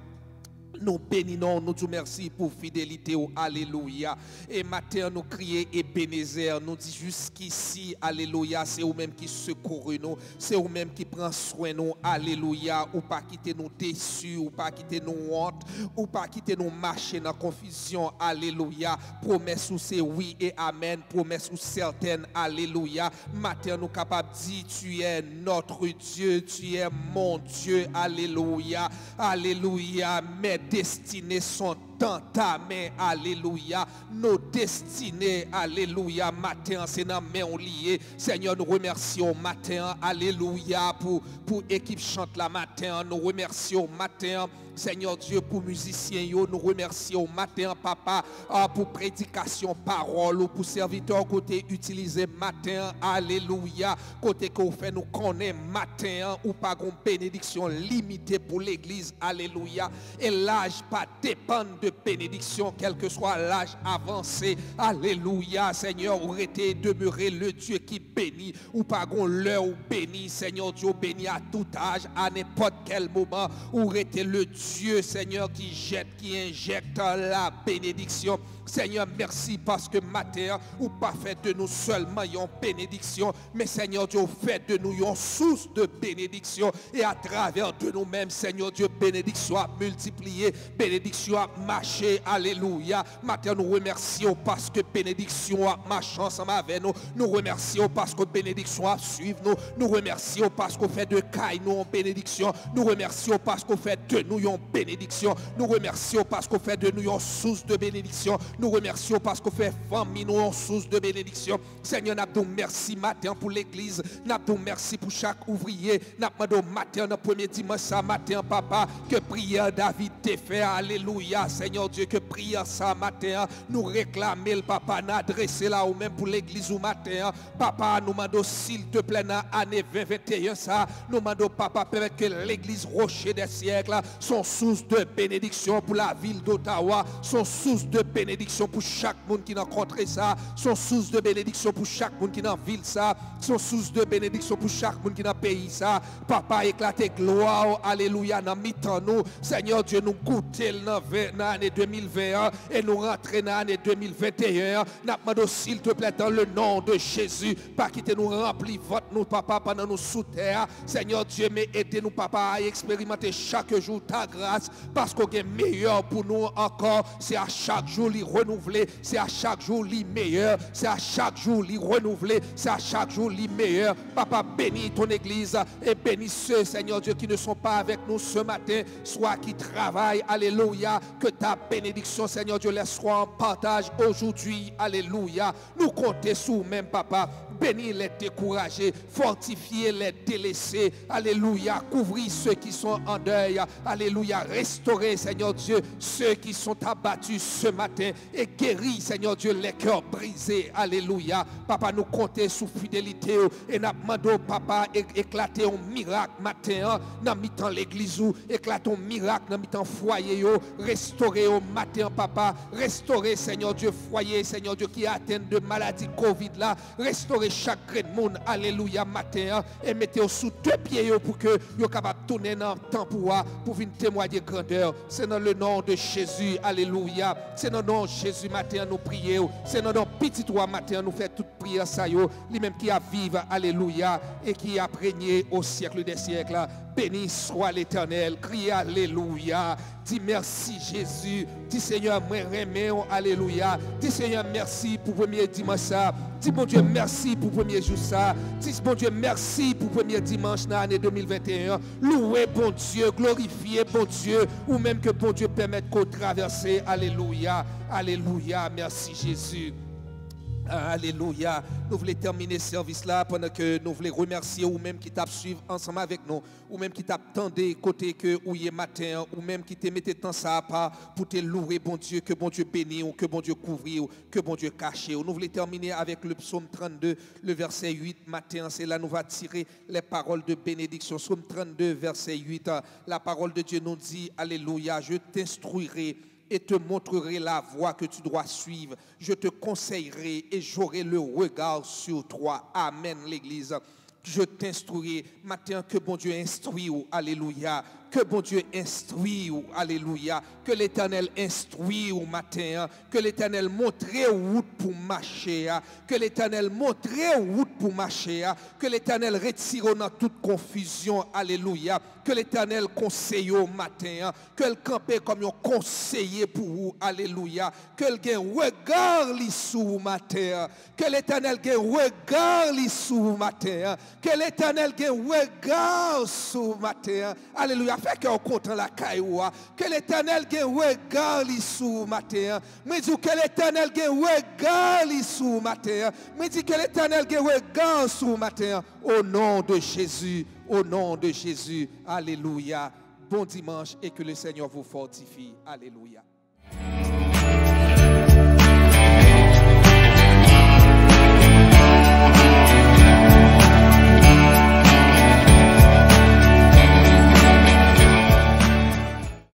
nous bénissons, nous disons merci pour fidélité, alléluia. Et matin, nous crions Ebenezer, nous disons jusqu'ici, alléluia, c'est vous-même qui secourent nous, c'est vous-même qui prend soin de nous, alléluia, ou pas quitter nous déçus, ou pas quitter nous honte, ou pas quitter nous marcher dans la confusion, alléluia. Promesse ou c'est oui et amen, promesse ou certaine, alléluia. Matin, nous capables de dire, tu es notre Dieu, tu es mon Dieu, alléluia, alléluia. Mes destinées sont dans ta main, alléluia. Nos destinées, alléluia, matin, c'est dans main on lié. Seigneur, nous remercions matin, alléluia, pour équipe chante la matin. Nous remercions matin, Seigneur Dieu, pour musiciens, nous remercions matin, papa, pour prédication, parole, ou pour serviteur côté utilisé matin, alléluia, côté qu'on fait nous connaît matin, ou pas une bénédiction limitée pour l'église, alléluia, et l'âge pas dépend de bénédiction, quel que soit l'âge avancé, alléluia, Seigneur, ou été demeuré le Dieu qui bénit, ou pas l'heure ou béni, Seigneur Dieu, béni à tout âge, à n'importe quel moment, ou été le Dieu, Seigneur, qui jette, qui injecte la bénédiction. Seigneur, merci parce que matin, ou pas fait de nous seulement une bénédiction, mais Seigneur Dieu, fait de nous une source de bénédiction. Et à travers de nous-mêmes, Seigneur Dieu, bénédiction a multiplié, bénédiction a marché, alléluia. Matin, nous remercions parce que bénédiction a marché ensemble avec nous. Nous remercions parce que bénédiction a suivi nous. Nous remercions parce qu'on fait de caille nous en bénédiction. Nous remercions parce qu'on fait de nous une bénédiction. Nous remercions parce qu'on fait de nous une source de bénédiction. Nous remercions parce qu'on fait famille nous en source de bénédiction. Seigneur, nous avons merci matin pour l'église. Nous avons merci pour chaque ouvrier. Nous avons matin, le premier dimanche, matin, papa, que prière David t'ait fait. Alléluia, Seigneur Dieu, que prière ça matin. Nous réclamer le papa, nous adresser là ou même pour l'église ou matin. Papa, nous demandons s'il te plaît, dans l'année 2021, ça. Nous demandons, papa, permettre que l'église rocher des siècles, son source de bénédiction pour la ville d'Ottawa, son source de bénédiction pour chaque monde qui a rencontré ça, son source de bénédiction pour chaque monde qui dans ville ça, son source de bénédiction pour chaque monde qui dans pays ça. Papa, éclater gloire, alléluia, dans mi-temps nous, Seigneur Dieu, nous goûter dans l'année 2021 et nous rentrer dans l'année 2021. Nous demandons s'il te plaît dans le nom de Jésus, pas quitter nous remplir votre nous, papa, pendant nous sous terre. Seigneur Dieu, mais aidez-nous, papa, à expérimenter chaque jour ta grâce, parce qu'on est meilleur pour nous encore. C'est à chaque jour les renouveler, c'est à chaque jour les meilleur, c'est à chaque jour les renouveler, c'est à chaque jour les meilleur. Papa, bénis ton église et bénis ceux, Seigneur Dieu, qui ne sont pas avec nous ce matin, soit qui travaillent, alléluia, que ta bénédiction, Seigneur Dieu, les soit en partage aujourd'hui, alléluia. Nous comptons sur même, papa. Bénis les découragés, fortifier les délaissés, alléluia, couvrir ceux qui sont en deuil, alléluia, restaurer, Seigneur Dieu, ceux qui sont abattus ce matin et guérir, Seigneur Dieu, les cœurs brisés, alléluia. Papa, nous comptons sous fidélité et nous demandons, papa, éclater un miracle matin, dans mi-temps l'église, éclater un miracle dans mi-temps foyer, restaurer au matin, papa, restaurer, Seigneur Dieu, foyer, Seigneur Dieu, qui est atteint de maladie Covid là, restaurer chaque grain de monde, alléluia, matin, et mettez sous deux pieds pour que vous capable de tourner dans le temps pour venir témoigner grandeur. C'est dans le nom de Jésus, alléluia. C'est dans le nom de Jésus, matin, nous prions. C'est dans le petit roi, matin, nous faisons toute prière, ça y est, lui-même qui a vive, alléluia, et qui a régné au siècle des siècles. Béni soit l'Éternel, crie alléluia. Dis merci Jésus. Dis Seigneur, moi remets, alléluia. Dis Seigneur, merci pour le premier dimanche ça. Dis bon Dieu, merci pour le premier jour ça. Dis bon Dieu, merci pour le premier dimanche dans l'année 2021. Louez bon Dieu, glorifiez bon Dieu, ou même que bon Dieu permette qu'on traverse. Alléluia, alléluia, merci Jésus. Alléluia. Nous voulons terminer ce service là pendant que nous voulons remercier ou même qui t'a suivi ensemble avec nous, ou même qui t'a attendu côté que ou hier matin, ou même qui t'a mis temps ça pas pour te louer bon Dieu, que bon Dieu bénisse, ou que bon Dieu couvre, ou que bon Dieu cache. Nous voulons terminer avec le psaume 32, le verset 8 matin. C'est là nous va tirer les paroles de bénédiction. Psaume 32, verset 8. La parole de Dieu nous dit, alléluia, je t'instruirai et te montrerai la voie que tu dois suivre. Je te conseillerai et j'aurai le regard sur toi. Amen, l'Église. Je t'instruirai. Matin, que bon Dieu instruit, alléluia. Que bon Dieu instruit, alléluia. Que l'Éternel instruit au matin. Que l'Éternel montre route pour marcher. Que l'Éternel montre route pour marcher. Que l'Éternel retire dans toute confusion, alléluia. Que l'Éternel conseille au matin. Que le campe comme un conseiller pour vous, alléluia. Que le gain regard sous matin. Que l'Éternel gain regard sous matin. Que l'Éternel gain regard sous matin. Alléluia. fait que content la cailloua. Que l'Éternel gagne regard li sous matin. Me dit que l'Éternel gagne regard li sous matin. Me dit que l'Éternel gagne regard sous matin. Au nom de Jésus, au nom de Jésus. Alléluia. Bon dimanche et que le Seigneur vous fortifie. Alléluia.